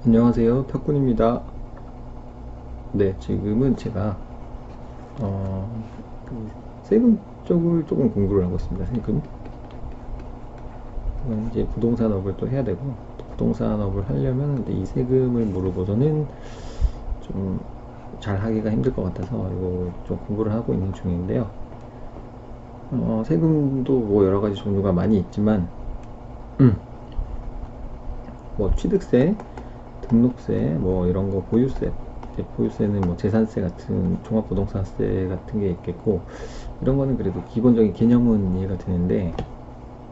안녕하세요, 탁군입니다. 네, 지금은 제가 세금 쪽을 조금 공부를 하고 있습니다. 세금. 이제 부동산업을 또 해야 되고, 또 부동산업을 하려면 이제 이 세금을 모르고서는 좀 잘 하기가 힘들 것 같아서 이거 좀 공부를 하고 있는 중인데요. 세금도 뭐 여러 가지 종류가 많이 있지만, 뭐 취득세, 등록세, 뭐 이런 거 보유세, 보유세는 뭐 재산세 같은 종합부동산세 같은 게 있겠고, 이런 거는 그래도 기본적인 개념은 이해가 되는데,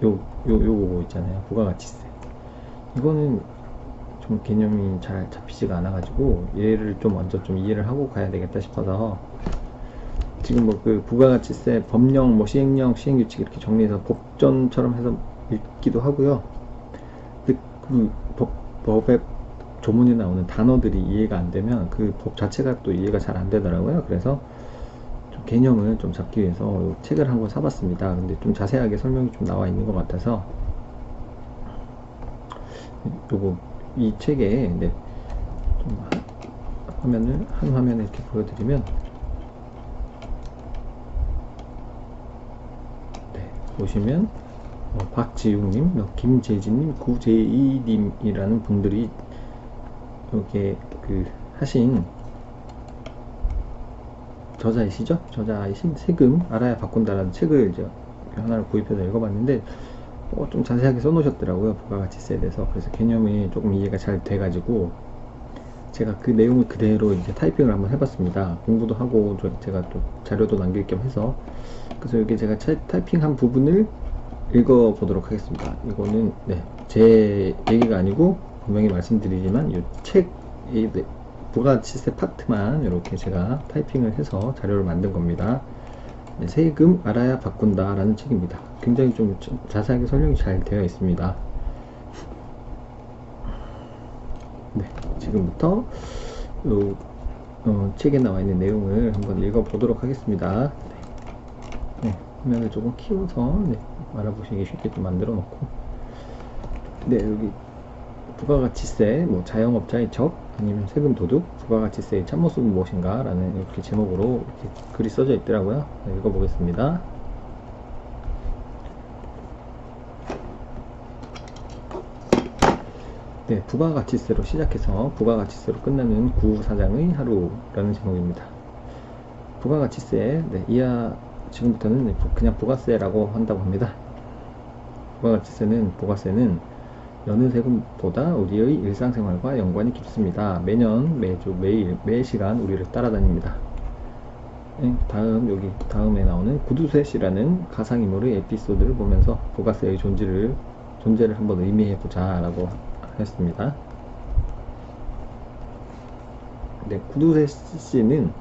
요거 있잖아요, 부가가치세. 이거는 좀 개념이 잘 잡히지가 않아가지고 얘를 좀 먼저 좀 이해를 하고 가야 되겠다 싶어서, 지금 뭐 그 부가가치세 법령, 뭐 시행령, 시행규칙 이렇게 정리해서 법전처럼 해서 읽기도 하고요. 그 법의 조문에 나오는 단어들이 이해가 안 되면 그 법 자체가 또 이해가 잘 안 되더라고요. 그래서 좀 개념을 좀 잡기 위해서 책을 한 권 사봤습니다. 근데 좀 자세하게 설명이 좀 나와 있는 것 같아서 요거 이 책에 좀 한 화면에 이렇게 보여드리면, 보시면 박지웅님, 김재진님, 구재희님이라는 분들이 이렇게 그 하신 저자이신 세금 알아야 바꾼다라는 책을 이제 하나를 구입해서 읽어봤는데, 좀 자세하게 써놓으셨더라고요, 부가가치세에 대해서. 그래서 개념이 조금 이해가 잘 돼가지고 제가 그 내용을 그대로 이제 타이핑을 한번 해봤습니다. 공부도 하고 제가 또 자료도 남길 겸 해서. 그래서 여기 제가 타이핑한 부분을 읽어보도록 하겠습니다. 이거는 제 얘기가 아니고 분명히 말씀드리지만 이 책의 부가가치세 파트만 이렇게 제가 타이핑을 해서 자료를 만든 겁니다. 세금 알아야 바꾼다 라는 책입니다. 굉장히 좀 자세하게 설명이 잘 되어 있습니다. 지금부터 책에 나와 있는 내용을 한번 읽어보도록 하겠습니다. 화면을 조금 키워서 알아보시기 쉽게 좀 만들어 놓고, 여기 부가가치세, 뭐 자영업자의 적, 아니면 세금 도둑, 부가가치세의 참모습은 무엇인가 라는 이렇게 제목으로 이렇게 글이 써져 있더라고요. 읽어보겠습니다. 부가가치세로 시작해서 부가가치세로 끝나는 구사장의 하루라는 제목입니다. 부가가치세, 지금부터는 그냥 부가세라고 한다고 합니다. 부가세는 여느 세금보다 우리의 일상생활과 연관이 깊습니다. 매년, 매주, 매일, 매시간 우리를 따라다닙니다. 여기 다음에 나오는 구두쇠씨라는 가상인물의 에피소드를 보면서 부가세의 존재를 한번 의미해보자 라고 했습니다. 구두쇠씨는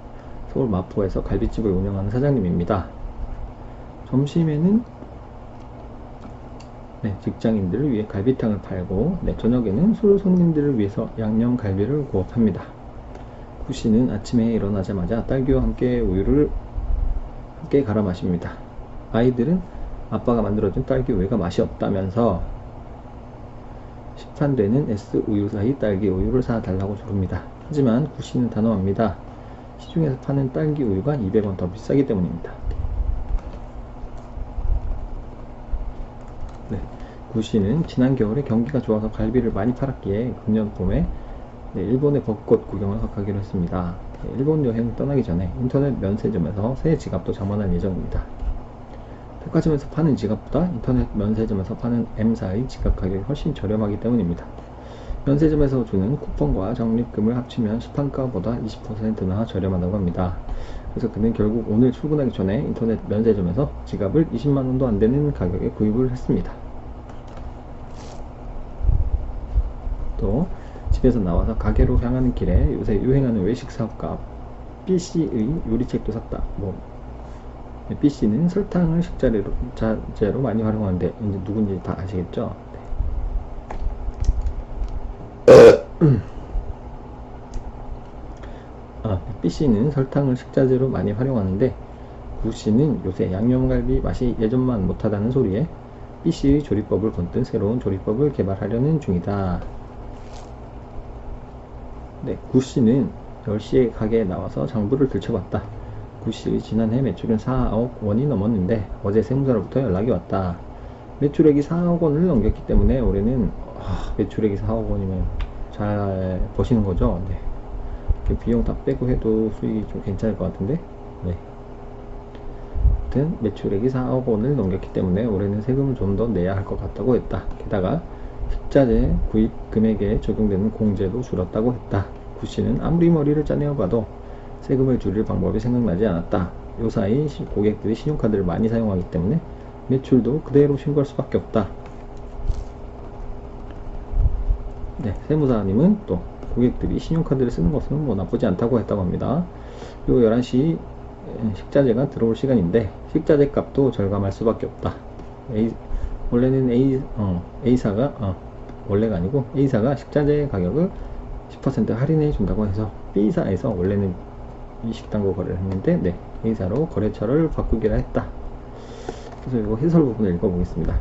서울 마포에서 갈비집을 운영하는 사장님입니다. 점심에는 직장인들을 위해 갈비탕을 팔고, 저녁에는 술 손님들을 위해서 양념갈비를 구업합니다. 구씨는 아침에 일어나자마자 딸기와 함께 우유를 함께 갈아 마십니다. 아이들은 아빠가 만들어준 딸기 우유가 맛이 없다면서 시판되는 S 우유 사이 딸기 우유를 사달라고 조릅니다. 하지만 구씨는 단호합니다. 시중에서 파는 딸기 우유가 200원 더 비싸기 때문입니다. 구씨는 지난 겨울에 경기가 좋아서 갈비를 많이 팔았기에 금년 봄에 일본의 벚꽃 구경을 가기로 했습니다. 일본 여행 떠나기 전에 인터넷 면세점에서 새 지갑도 장만할 예정입니다. 백화점에서 파는 지갑보다 인터넷 면세점에서 파는 M사의 지갑 가격이 훨씬 저렴하기 때문입니다. 면세점에서 주는 쿠폰과 적립금을 합치면 시판가보다 20%나 저렴하다고 합니다. 그래서 그는 결국 오늘 출근하기 전에 인터넷 면세점에서 지갑을 20만원도 안되는 가격에 구입을 했습니다. 또 집에서 나와서 가게로 향하는 길에 요새 유행하는 외식 사업가 B씨의 요리책도 샀다. B씨는 설탕을 식자재로 많이 활용하는데 이제 누군지 다 아시겠죠? B씨는 설탕을 식자재로 많이 활용하는데, 구씨는 요새 양념갈비 맛이 예전만 못하다는 소리에 B씨의 조리법을 본뜬 새로운 조리법을 개발하려는 중이다. 네, 구씨는 10시에 가게에 나와서 장부를 들춰봤다. 구씨의 지난해 매출은 4억 원이 넘었는데 어제 세무사로부터 연락이 왔다. 매출액이 4억 원을 넘겼기 때문에 올해는 매출액이 4억 원이면 잘 버시는 거죠. 네. 그 비용 다 빼고 해도 수익이 좀 괜찮을 것 같은데. 네. 아무튼 매출액이 4억 원을 넘겼기 때문에 올해는 세금을 좀 더 내야 할 것 같다고 했다. 게다가 식자재 구입 금액에 적용되는 공제도 줄었다고 했다. 구씨는 아무리 머리를 짜내어 봐도 세금을 줄일 방법이 생각나지 않았다. 요사이 고객들이 신용카드를 많이 사용하기 때문에 매출도 그대로 신고할 수밖에 없다. 네, 세무사님은 또 고객들이 신용카드를 쓰는 것은 뭐 나쁘지 않다고 했다고 합니다. 그리고 11시 식자재가 들어올 시간인데 식자재 값도 절감할 수밖에 없다. 원래는 원래가 아니고 A사가 식자재 가격을 10% 할인해 준다고 해서 B사에서 원래는 이 식당과 거래를 했는데 네, A사로 거래처를 바꾸기로 했다. 그래서 이거 해설 부분을 읽어보겠습니다.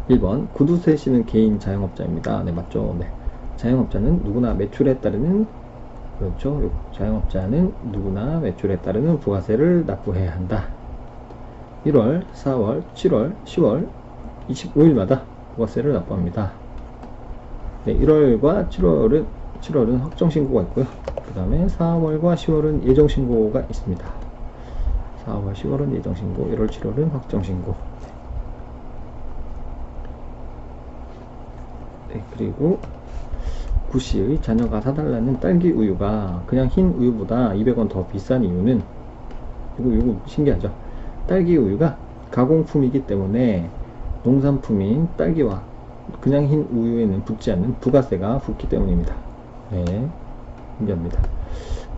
1번 구두쇠 씨는 개인 자영업자입니다. 네, 맞죠. 네. 자영업자는 누구나 매출에 따르는 그렇죠. 자영업자는 누구나 매출에 따르는 부가세를 납부해야 한다. 1월, 4월, 7월, 10월 25일마다 부가세를 납부합니다. 네, 1월과 7월은 확정신고가 있고요. 그 다음에 4월과 10월은 예정신고가 있습니다. 4월, 10월은 예정신고, 1월, 7월은 확정신고. 네, 그리고 구씨의 자녀가 사달라는 딸기 우유가 그냥 흰 우유보다 200원 더 비싼 이유는 이거 신기하죠. 딸기 우유가 가공품이기 때문에 농산품인 딸기와 그냥 흰 우유에는 붙지 않는 부가세가 붙기 때문입니다. 네, 신기합니다.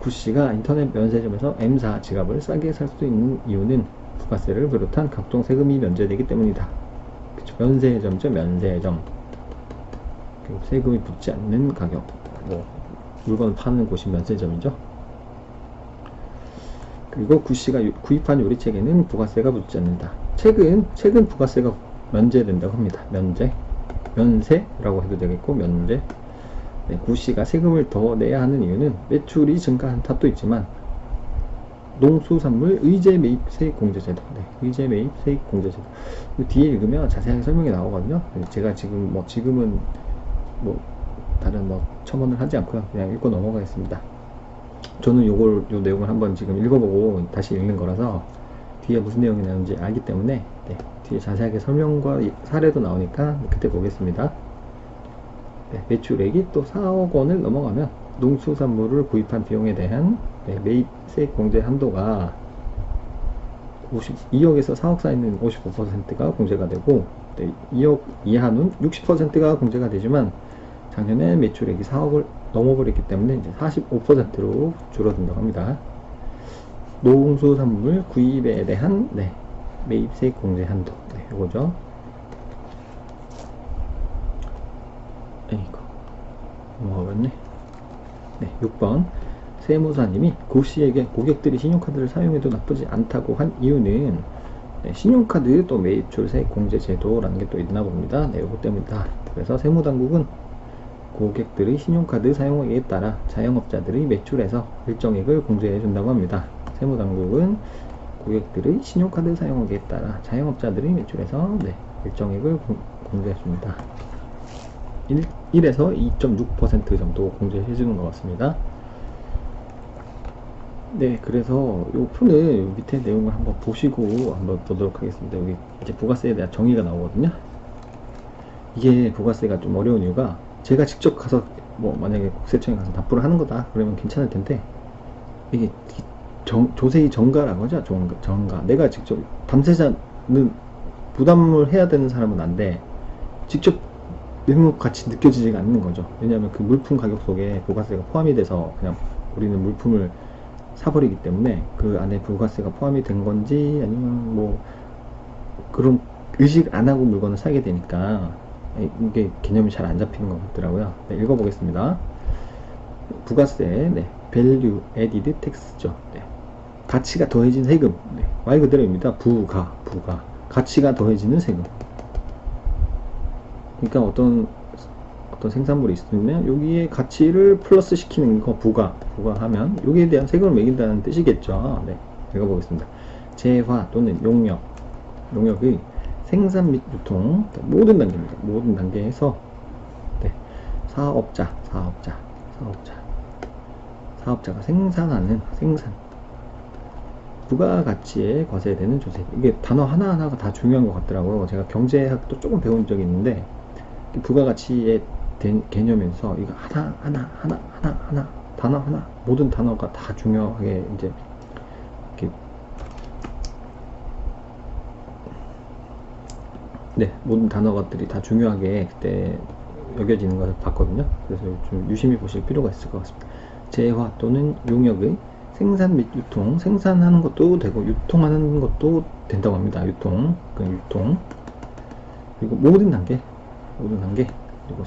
구씨가 인터넷 면세점에서 M사 지갑을 싸게 살 수 있는 이유는 부가세를 비롯한 각종 세금이 면제되기 때문이다. 그쵸? 면세점이죠. 면세점. 세금이 붙지 않는 가격, 뭐 물건을 파는 곳이 면세점이죠. 그리고 구씨가 구입한 요리책에는 부가세가 붙지 않는다. 책은 부가세가 면제된다고 합니다. 면세라고 해도 되겠고 면제. 네, 구씨가 세금을 더 내야 하는 이유는 매출이 증가한 탓도 있지만 농수산물 의제 매입세액 공제제도, 네, 의제 매입세액 공제제도. 뒤에 읽으면 자세하게 설명이 나오거든요. 제가 지금은 다른 첨언을 하지 않고요. 그냥 읽고 넘어가겠습니다. 저는 요 내용을 한번 지금 읽어보고 다시 읽는 거라서 뒤에 무슨 내용이 나오는지 알기 때문에 네, 뒤에 자세하게 설명과 사례도 나오니까 그때 보겠습니다. 네, 매출액이 또 4억 원을 넘어가면 농수산물을 구입한 비용에 대한 매입세액 공제 한도가 2억에서 4억 사이는 55%가 공제가 되고 2억 이하는 60%가 공제가 되지만 작년에 매출액이 4억을 넘어버렸기 때문에 이제 45%로 줄어든다고 합니다. 농수산물 구입에 대한 매입세액 공제 한도, 이거죠. 넘어가겠네. 6번 세무사님이 구씨에게 고객들이 신용카드를 사용해도 나쁘지 않다고 한 이유는 신용카드 또 매입출세액 공제 제도라는 게 또 있나 봅니다. 이것 때문이다. 그래서 세무당국은 고객들의 신용카드 사용액에 따라 자영업자들의 매출에서 일정액을 공제해 준다고 합니다. 세무당국은 고객들의 신용카드 사용액에 따라 자영업자들의 매출에서 일정액을 공제해 줍니다. 1에서 2.6% 정도 공제해 주는 것 같습니다. 네, 그래서 요 표는 밑에 내용을 한번 보시고 한번 보도록 하겠습니다. 여기 이제 부가세에 대한 정의가 나오거든요. 이게 부가세가 좀 어려운 이유가 제가 직접 가서 만약에 국세청에 가서 납부를 하는 거다 그러면 괜찮을 텐데 이게 조세의 정가라고 하죠. 정가. 내가 직접 담세자는 부담을 해야 되는 사람은 안 돼. 직접 매목 같이 느껴지지가 않는 거죠. 왜냐하면 그 물품 가격 속에 부가세가 포함이 돼서 그냥 우리는 물품을 사버리기 때문에 그 안에 부가세가 포함이 된 건지 아니면 그런 의식 안 하고 물건을 사게 되니까 이게 개념이 잘 안 잡히는 것 같더라고요. 읽어보겠습니다. 부가세, Value Added Tax죠. 가치가 더해진 세금. 말 그대로입니다. 부가. 가치가 더해지는 세금. 그러니까 어떤 어떤 생산물이 있으면 여기에 가치를 플러스 시키는 거 부가하면 여기에 대한 세금을 매긴다는 뜻이겠죠. 네, 읽어보겠습니다. 재화 또는 용역의 생산 및 유통 모든 단계입니다. 모든 단계에서 네, 사업자가 생산 부가가치에 과세되는 조세. 이게 단어 하나하나가 다 중요한 것 같더라고요. 제가 경제학도 조금 배운 적이 있는데 부가가치의 개념에서 이거 하나 단어 하나 모든 단어가 다 중요하게 이제 이렇게 네, 모든 단어들이 다 중요하게 그때 여겨지는 것을 봤거든요. 그래서 좀 유심히 보실 필요가 있을 것 같습니다. 재화 또는 용역의 생산 및 유통, 생산하는 것도 되고 유통하는 것도 된다고 합니다. 유통. 그리고 모든 단계, 그리고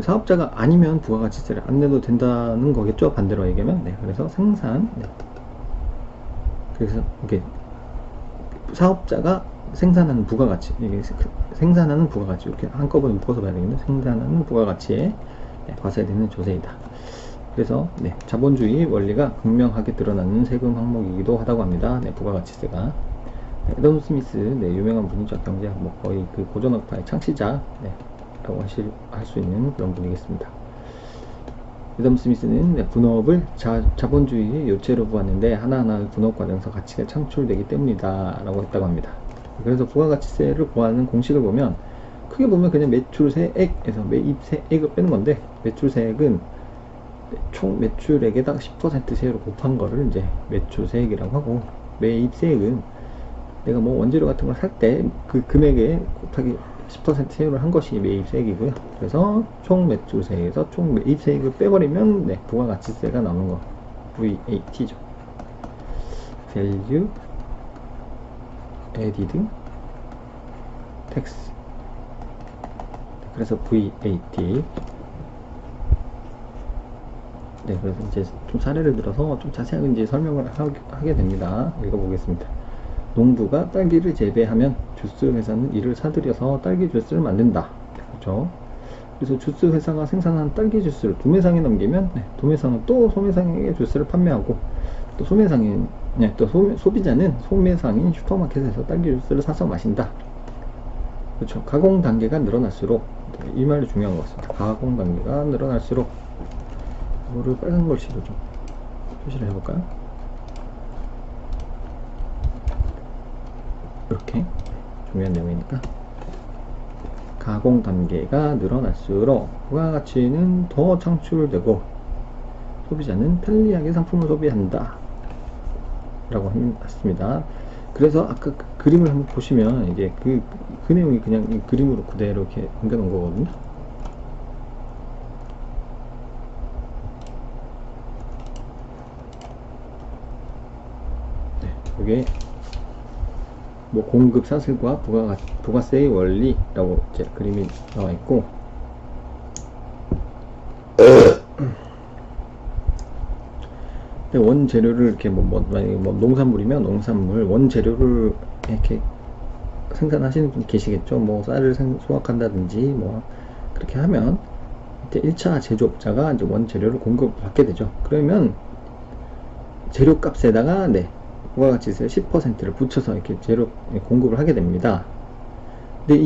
사업자가 아니면 부가가치세를 안 내도 된다는 거겠죠. 반대로 얘기하면. 네, 그래서 그래서 이게 사업자가 생산하는 부가가치, 이렇게 한꺼번에 묶어서 봐야 되겠네. 생산하는 부가가치에 과세되는 조세이다. 그래서 네, 자본주의 원리가 극명하게 드러나는 세금 항목이기도 하다고 합니다. 네, 부가가치세가. 네, 애덤 스미스, 네, 유명한 분이죠. 경제학 거의 그 고전학파의 창시자, 네, 라고 할 수 있는 그런 분이겠습니다. 애덤 스미스는 네, 분업을 자본주의의 요체로 보았는데 하나하나의 분업 과정에서 가치가 창출되기 때문이다 라고 했다고 합니다. 그래서 부가가치세를 구하는 공식을 보면 크게 보면 그냥 매출세액에서 매입세액을 빼는 건데, 매출세액은 총 매출액에다가 10% 세율을 곱한 거를 이제 매출세액이라고 하고, 매입세액은 내가 뭐 원재료 같은 걸 살 때 그 금액에 곱하기 10% 세율을 한 것이 매입세액이고요. 그래서 총 매출세액에서 총 매입세액을 빼버리면 네, 부가가치세가 나오는 거, VAT죠. Value Added Tax. 그래서 VAT. 네, 그래서 이제 좀 사례를 들어서 좀 자세하게 이제 설명을 하게 됩니다. 읽어보겠습니다. 농부가 딸기를 재배하면 주스 회사는 이를 사들여서 딸기 주스를 만든다. 그렇죠? 그래서 주스 회사가 생산한 딸기 주스를 도매상에 넘기면 네, 도매상은 또 소매상에게 주스를 판매하고, 또 소비자는 소매상인 슈퍼마켓에서 딸기 주스를 사서 마신다. 그렇죠? 가공 단계가 늘어날수록, 이 말이 중요한 것 같습니다. 가공 단계가 늘어날수록, 이거를 빨간 글씨로 좀 표시를 해볼까요? 이렇게 중요한 내용이니까. 가공 단계가 늘어날수록 부가가치는 더 창출되고 소비자는 편리하게 상품을 소비한다 라고 했습니다. 그래서 아까 그 그림을 한번 보시면 이제 그 내용이 그냥 이 그림으로 그대로 이렇게 옮겨 놓은 거거든요. 이게 뭐 공급 사슬과 부가세의 원리라고 이제 그림이 나와 있고, 원재료를 이렇게 만약에 농산물이면 농산물 원재료를 이렇게 생산하시는 분 계시겠죠. 뭐 쌀을 수확한다든지 뭐 그렇게 하면 이제 1차 제조업자가 이제 원재료를 공급받게 되죠. 그러면 재료값에다가 네, 부가가치세 10%를 붙여서 이렇게 재료 공급을 하게 됩니다. 근데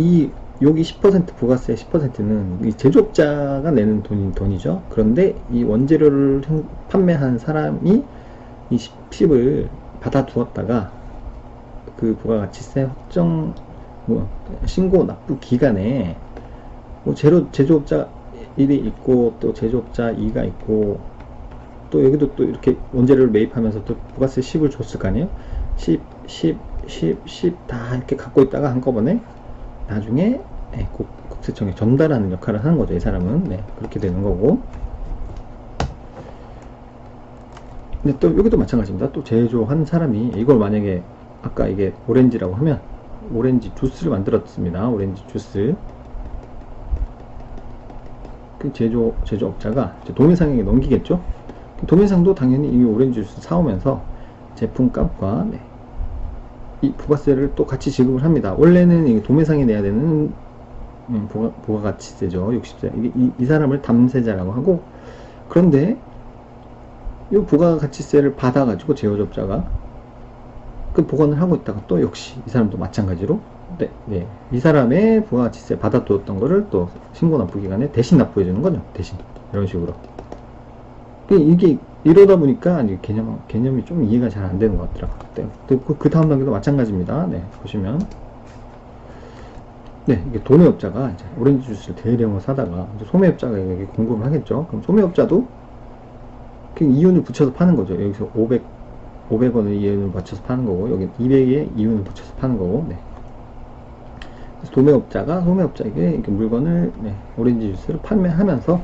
여기 10% 부가세 10%는 이 제조업자가 내는 돈이죠. 그런데 이 원재료를 판매한 사람이 이 10을 받아두었다가 그 부가가치세 확정 신고 납부 기간에 뭐 제조업자 1이 있고 또 제조업자 2가 있고 또 여기도 또 이렇게 원재료를 매입하면서 또 부가세 10을 줬을 거 아니에요? 10 다 이렇게 갖고 있다가 한꺼번에 나중에 국세청에 전달하는 역할을 하는 거죠. 이 사람은. 네, 그렇게 되는 거고. 근데 또 여기도 마찬가지입니다. 또 제조한 사람이 이걸 만약에 아까 이게 오렌지라고 하면 오렌지 주스를 만들었습니다. 오렌지 주스. 그 제조업자가 도매상에게 넘기겠죠. 도매상도 당연히 이 오렌지 주스 사오면서 제품값과 네, 이 부가세를 또 같이 지급을 합니다. 원래는 이 도매상이 내야 되는 부가가치세죠. 60세. 이 사람을 담세자라고 하고, 그런데 이 부가가치세를 받아가지고 제조업자가 그 보관을 하고 있다가 또 역시 이 사람도 마찬가지로 이 사람의 부가가치세 받아두었던 거를 또 신고 납부 기간에 대신 납부해 주는 거죠. 대신 이런 식으로. 이게 이러다 보니까 개념이 좀 이해가 잘 안 되는 것 같더라고요. 그 다음 단계도 마찬가지입니다. 보시면 이게 도매업자가 이제 오렌지 주스를 대량으로 사다가 이제 소매업자가 여기 공급을 하겠죠. 그럼 소매업자도 그냥 이윤을 붙여서 파는 거죠. 여기서 500원의 이윤을 붙여서 파는 거고, 여기 200에 이윤을 붙여서 파는 거고, 그래서 도매업자가 소매업자에게 이렇게 물건을, 오렌지 주스를 판매하면서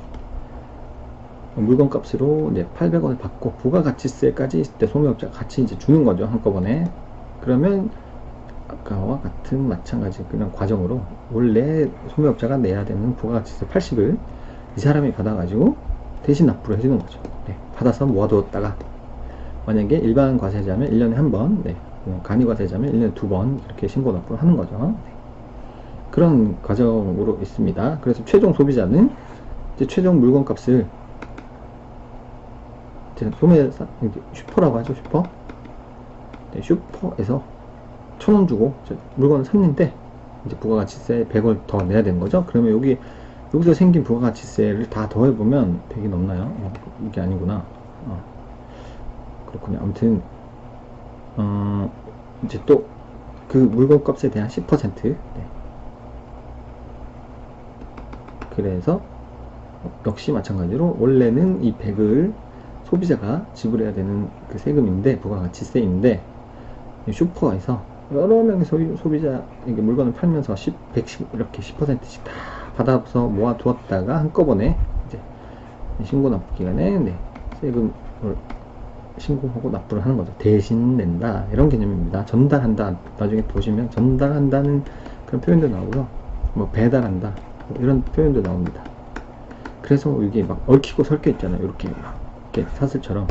물건 값으로 이제 800원을 받고, 부가가치세까지 있을 때 소매업자가 같이 이제 주는 거죠. 한꺼번에. 그러면, 아까와 같은 마찬가지 그냥 과정으로, 원래 소매업자가 내야 되는 부가가치세 80을 이 사람이 받아가지고 대신 납부를 해주는 거죠. 받아서 모아두었다가, 만약에 일반 과세자면 1년에 한 번, 간이 과세자면 1년에 2번 이렇게 신고 납부를 하는 거죠. 그런 과정으로 있습니다. 그래서 최종 소비자는 이제 최종 물건 값을 슈퍼라고 하죠. 슈퍼에서 1,000원 주고 물건을 샀는데 이제 부가가치세 100을 더 내야 되는 거죠. 그러면 여기서 생긴 부가가치세를 다 더해보면 100이 넘나요? 이게 아니구나. 그렇군요. 아무튼 이제 또 그 물건 값에 대한 10%. 그래서 역시 마찬가지로 원래는 이 100을 소비자가 지불해야 되는 그 세금인데, 부가가치세인데, 슈퍼에서 여러 명의 소비자에게 물건을 팔면서 110 이렇게 10%씩 다 받아서 모아두었다가 한꺼번에 이제 신고 납부 기간에 세금을 신고하고 납부를 하는 거죠. 대신 낸다, 이런 개념입니다. 전달한다, 나중에 보시면 전달한다는 그런 표현도 나오고요, 뭐 배달한다, 이런 표현도 나옵니다. 그래서 이게 막 얽히고 설켜 있잖아요. 이렇게 사슬처럼.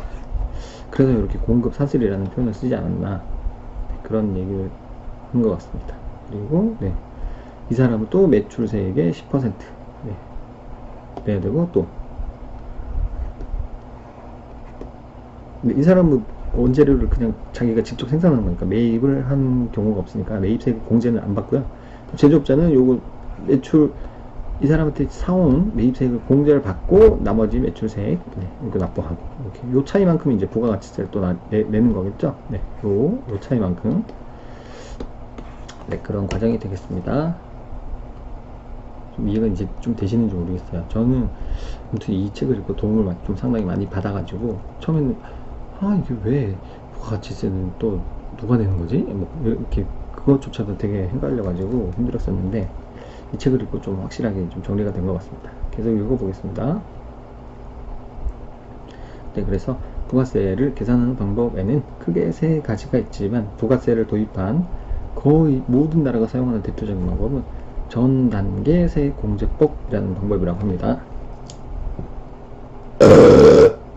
그래서 이렇게 공급 사슬이라는 표현을 쓰지 않았나, 그런 얘기를 한 것 같습니다. 그리고 이 사람은 또 매출세액의 10% 내야 되고, 또 이 사람은 원재료를 그냥 자기가 직접 생산하는 거니까 매입을 한 경우가 없으니까 매입세액 공제는 안 받고요. 제조업자는 요거 매출, 이 사람한테 사온 매입세액을 공제를 받고 나머지 매출세액 이거 납부하고, 이렇게 요 차이만큼 이제 부가가치세를 또 내는 거겠죠. 요 차이만큼 그런 과정이 되겠습니다. 좀 이해가 이제 좀 되시는지 모르겠어요. 저는 아무튼 이 책을 읽고 도움을 좀 상당히 많이 받아가지고, 처음에는 이게 왜 부가가치세는 또 누가 내는 거지? 뭐 이렇게 그것조차도 되게 헷갈려가지고 힘들었었는데, 이 책을 읽고 좀 확실하게 좀 정리가 된 것 같습니다. 계속 읽어보겠습니다. 그래서 부가세를 계산하는 방법에는 크게 세 가지가 있지만, 부가세를 도입한 거의 모든 나라가 사용하는 대표적인 방법은 전단계 세액공제법이라는 방법이라고 합니다.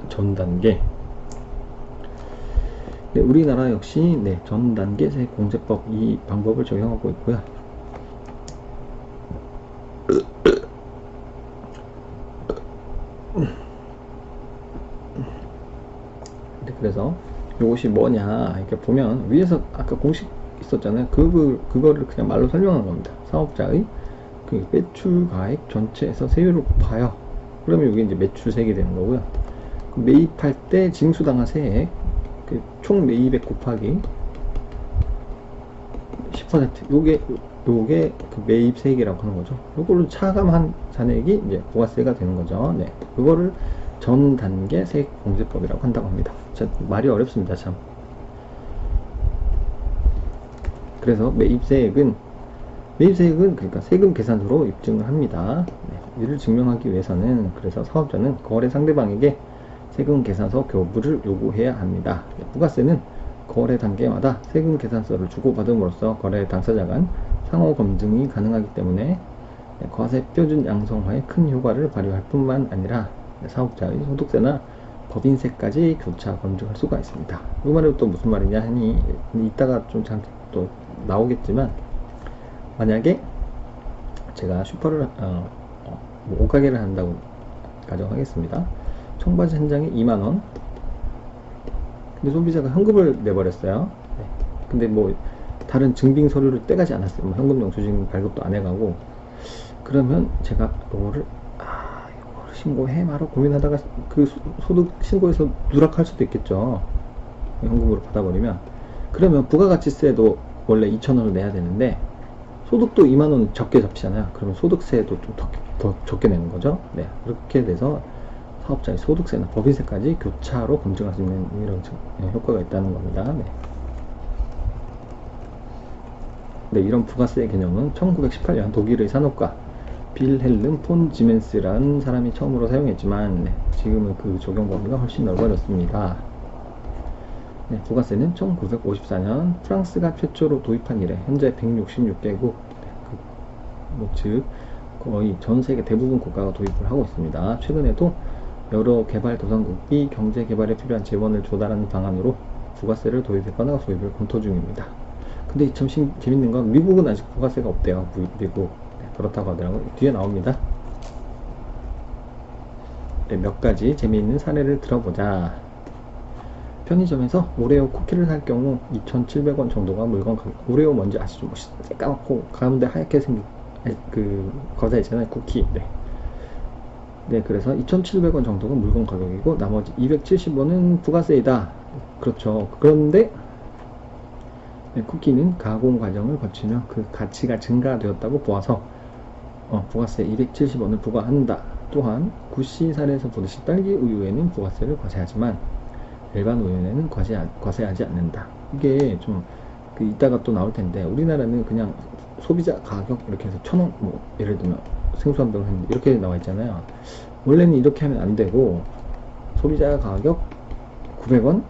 전단계. 우리나라 역시 전단계 세액공제법, 이 방법을 적용하고 있고요. 그래서 이것이 뭐냐, 이렇게 보면 위에서 아까 공식 있었잖아요. 그거를 그냥 말로 설명한 겁니다. 사업자의 그 매출가액 전체에서 세율을 곱하여, 그러면 이게 이제 매출세액이 되는 거고요. 매입할 때 징수당한 세액, 그 총 매입액 곱하기 10%, 요게 그 매입세액이라고 하는 거죠. 요걸로 차감한 잔액이 이제 부가세가 되는 거죠. 그거를 전단계 세액공제법이라고 한다고 합니다. 말이 어렵습니다, 참. 그래서 매입세액은 그러니까 세금 계산서로 입증을 합니다. 이를 증명하기 위해서는, 그래서 사업자는 거래 상대방에게 세금 계산서 교부를 요구해야 합니다. 부가세는 거래 단계마다 세금 계산서를 주고받음으로써 거래 당사자 간 상호 검증이 가능하기 때문에 과세 표준 양성화에 큰 효과를 발휘할 뿐만 아니라 사업자의 소득세나 법인세까지 교차 검증할 수가 있습니다. 이 말은 또 무슨 말이냐 하니, 이따가 좀 또 나오겠지만, 만약에 제가 슈퍼를 뭐 옷가게를 한다고 가정하겠습니다. 청바지 한 장에 2만원. 근데 소비자가 현금을 내버렸어요. 네. 근데 뭐 다른 증빙 서류를 떼가지 않았어요. 뭐 현금 영수증 발급도 안 해가고. 그러면 제가 이거를 신고해 말아 고민하다가 그 소득 신고에서 누락할 수도 있겠죠. 현금으로 받아버리면. 그러면 부가가치세도 원래 2,000원을 내야 되는데 소득도 2만원 적게 잡히잖아요. 그러면 소득세도 좀 더 적게 내는 거죠. 네, 그렇게 돼서 사업자의 소득세나 법인세까지 교차로 검증할 수 있는 이런 효과가 있다는 겁니다. 네. 네, 이런 부가세 개념은 1918년 독일의 산업가 빌헬름 폰 지멘스라는 사람이 처음으로 사용했지만, 네, 지금은 그 적용 범위가 훨씬 넓어졌습니다. 네, 부가세는 1954년 프랑스가 최초로 도입한 이래 현재 166개국, 즉 거의 전 세계 대부분 국가가 도입을 하고 있습니다. 최근에도 여러 개발도상국이 경제개발에 필요한 재원을 조달하는 방안으로 부가세를 도입했거나 도입을 검토 중입니다. 근데 참 재밌는 건 미국은 아직 부가세가 없대요. 미국. 네, 그렇다고 하더라고요. 뒤에 나옵니다. 네, 몇 가지 재미있는 사례를 들어보자. 편의점에서 오레오 쿠키를 살 경우 2,700원 정도가 물건 가격. 오레오 뭔지 아시죠? 뭐 새까맣고 가운데 하얗게 생긴 그 과자 있잖아요. 쿠키. 네. 네, 그래서 2,700원 정도가 물건 가격이고 나머지 270원은 부가세이다. 그렇죠. 그런데 네, 쿠키는 가공 과정을 거치며 그 가치가 증가되었다고 보아서 부가세 270원을 부과한다. 또한 구씨 사례에서 보듯이 딸기 우유에는 부가세를 과세하지만 일반 우유에는 과세하지 않는다. 이게 좀 이따가 또 나올 텐데 우리나라는 그냥 소비자 가격 이렇게 해서 1,000원, 뭐 예를 들면 생수 한 병을 했는데 이렇게 나와 있잖아요. 원래는 이렇게 하면 안 되고 소비자 가격 900원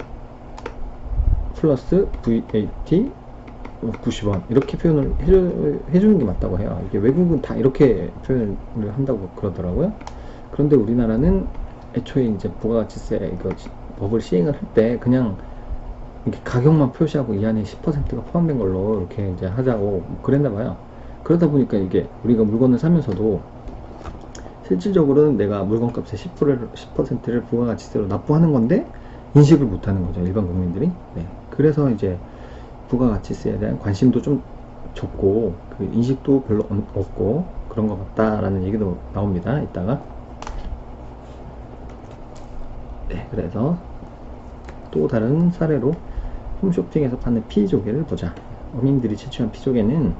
플러스 VAT 90원 이렇게 표현을 해주는 게 맞다고 해요. 이게 외국은 다 이렇게 표현을 한다고 그러더라고요. 그런데 우리나라는 애초에 이제 부가가치세 이거 법을 시행을 할 때 그냥 이렇게 가격만 표시하고 이 안에 10%가 포함된 걸로 이렇게 이제 하자고 그랬나 봐요. 그러다 보니까 이게 우리가 물건을 사면서도 실질적으로는 내가 물건값의 10%를 부가가치세로 납부하는 건데 인식을 못하는 거죠, 일반 국민들이. 네. 그래서 이제 부가가치세에 대한 관심도 좀 적고 그 인식도 별로 없고 그런 것 같다라는 얘기도 나옵니다. 이따가. 네, 그래서 또 다른 사례로 홈쇼핑에서 파는 피조개를 보자. 어민들이 채취한 피조개는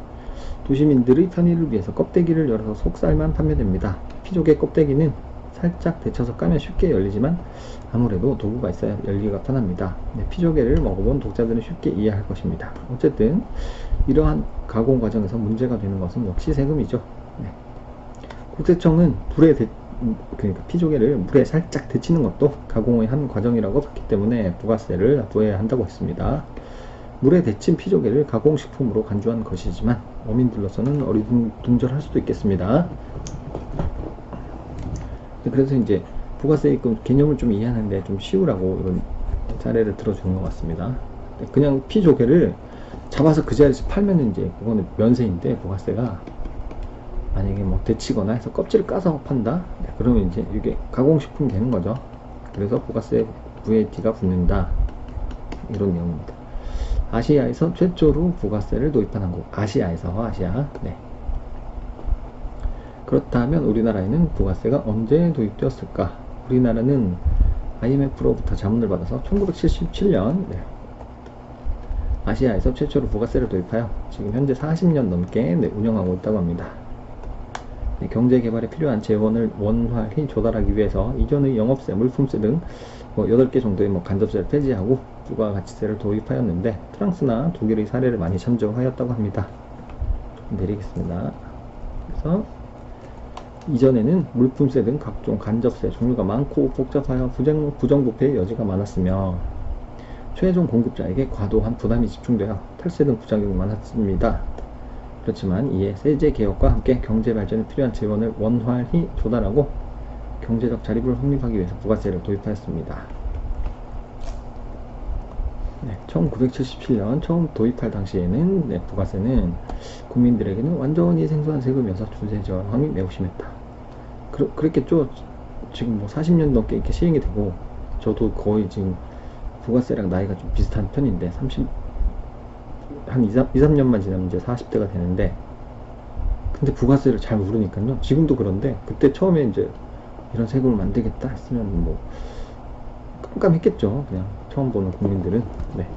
도시민들의 편의를 위해서 껍데기를 열어서 속살만 판매됩니다. 피조개 껍데기는 살짝 데쳐서 까면 쉽게 열리지만 아무래도 도구가 있어야 열기가 편합니다. 네, 피조개를 먹어본 독자들은 쉽게 이해할 것입니다. 어쨌든 이러한 가공 과정에서 문제가 되는 것은 역시 세금이죠. 네. 국세청은 그러니까 피조개를 물에 살짝 데치는 것도 가공의 한 과정이라고 봤기 때문에 부가세를 납부해야 한다고 했습니다. 물에 데친 피조개를 가공식품으로 간주한 것이지만 어민들로서는 어리둥절할 수도 있겠습니다. 그래서 이제 부가세 개념을 좀 이해하는데 좀 쉬우라고 이런 사례를 들어주는 것 같습니다. 그냥 피조개를 잡아서 그 자리에서 팔면 이제 그거는 면세인데 부가세가 만약에 뭐 데치거나 해서 껍질을 까서 판다? 네, 그러면 이제 이게 가공식품이 되는 거죠. 그래서 부가세 VAT가 붙는다. 이런 내용입니다. 아시아에서 최초로 부가세를 도입한 한국. 아시아. 네. 그렇다면 우리나라에는 부가세가 언제 도입되었을까? 우리나라는 IMF로부터 자문을 받아서 1977년 네, 아시아에서 최초로 부가세를 도입하여 지금 현재 40년 넘게 운영하고 있다고 합니다. 네, 경제개발에 필요한 재원을 원활히 조달하기 위해서 이전의 영업세, 물품세 등 8개 정도의 간접세를 폐지하고 부가가치세를 도입하였는데 프랑스나 독일의 사례를 많이 참조하였다고 합니다. 좀 내리겠습니다. 그래서 이전에는 물품세 등 각종 간접세 종류가 많고 복잡하여 부정부패의 여지가 많았으며 최종 공급자에게 과도한 부담이 집중되어 탈세 등 부작용이 많았습니다. 그렇지만 이에 세제 개혁과 함께 경제 발전에 필요한 재원을 원활히 조달하고 경제적 자립을 확립하기 위해서 부가세를 도입하였습니다. 네, 1977년 처음 도입할 당시에는 네, 부가세는 국민들에게는 완전히 생소한 세금이어서 중세 저항이 매우 심했다. 그랬겠죠. 지금 뭐 40년 넘게 이렇게 시행이 되고, 저도 거의 지금 부가세랑 나이가 좀 비슷한 편인데, 한 2, 3년만 지나면 이제 40대가 되는데, 근데 부가세를 잘 모르니까요. 지금도 그런데, 그때 처음에 이제 이런 세금을 만들겠다 했으면 뭐, 깜깜했겠죠. 그냥 처음 보는 국민들은. 네.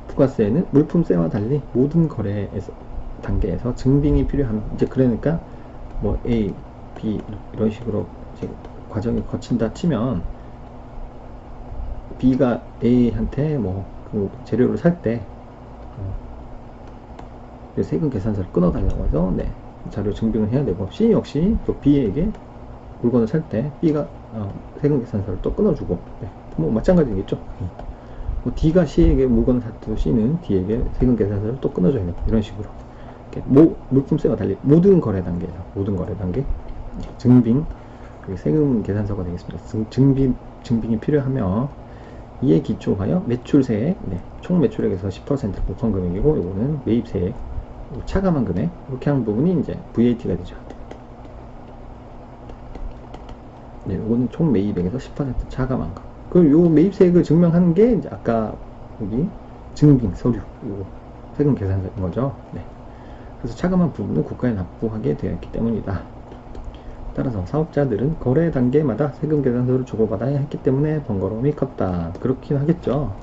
부가세는 물품세와 달리 모든 거래에서 단계에서 증빙이 필요하면, 이제 그러니까 뭐 A, B 이런 식으로 이제 과정을 거친다 치면, B가 A한테 뭐 그 재료를 살 때 세금 계산서를 끊어달라고 해서 네, 자료 증빙을 해야 되고, C 역시 또 B에게 물건을 살 때 B가 세금 계산서를 또 끊어주고, 네, 뭐 마찬가지겠죠. 뭐 D가 C에게 물건을 샀도 C는 D에게 세금 계산서를 또 끊어줘야 되고, 이런 식으로 물품세와 달리 모든 거래 단계에서 모든 거래 단계 증빙, 세금 계산서가 되겠습니다. 증빙이 필요하며, 이에 기초하여 매출세액, 네, 총 매출액에서 10% 보통 금액이고, 이거는 매입세액, 차감한 금액, 이렇게 하는 부분이 이제 VAT가 되죠. 네, 이거는 총 매입액에서 10% 차감한 거. 그럼 요 매입세액을 증명하는 게 이제 아까 여기 증빙 서류, 요 세금 계산서인 거죠. 네. 그래서 차감한 부분은 국가에 납부하게 되어 있기 때문이다. 따라서 사업자들은 거래 단계마다 세금 계산서를 주고받아야 했기 때문에 번거로움이 컸다. 그렇긴 하겠죠.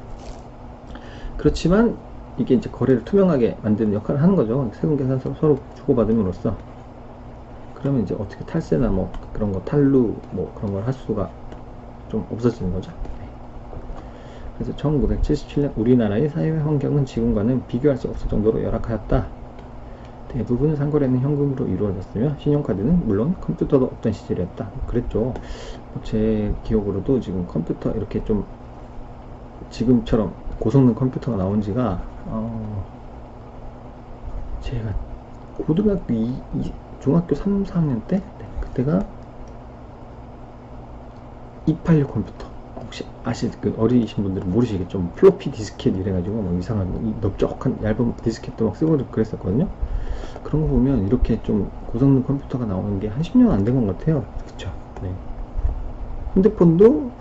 그렇지만 이게 이제 거래를 투명하게 만드는 역할을 하는 거죠. 세금 계산서를 서로 주고받음으로써. 그러면 이제 어떻게 탈세나 뭐 그런 거 탈루 뭐 그런 걸 할 수가 좀 없어지는 거죠. 그래서 1977년 우리나라의 사회 환경은 지금과는 비교할 수 없을 정도로 열악하였다. 대부분 상거래는 현금으로 이루어졌으며 신용카드는 물론 컴퓨터도 없던 시절이었다. 그랬죠. 제 기억으로도 지금 컴퓨터 이렇게 좀 지금처럼 고성능 컴퓨터가 나온 지가 제가 고등학교 중학교 3, 4학년 때, 네, 그때가 286 컴퓨터, 혹시 그 어리신 분들은 모르시겠죠. 플로피 디스켓 이래가지고 막 이상한 넓적한 얇은 디스켓도 막 쓰고 그랬었거든요. 그런 거 보면 이렇게 좀 고성능 컴퓨터가 나오는 게 한 10년 안 된 것 같아요. 그쵸. 네. 핸드폰도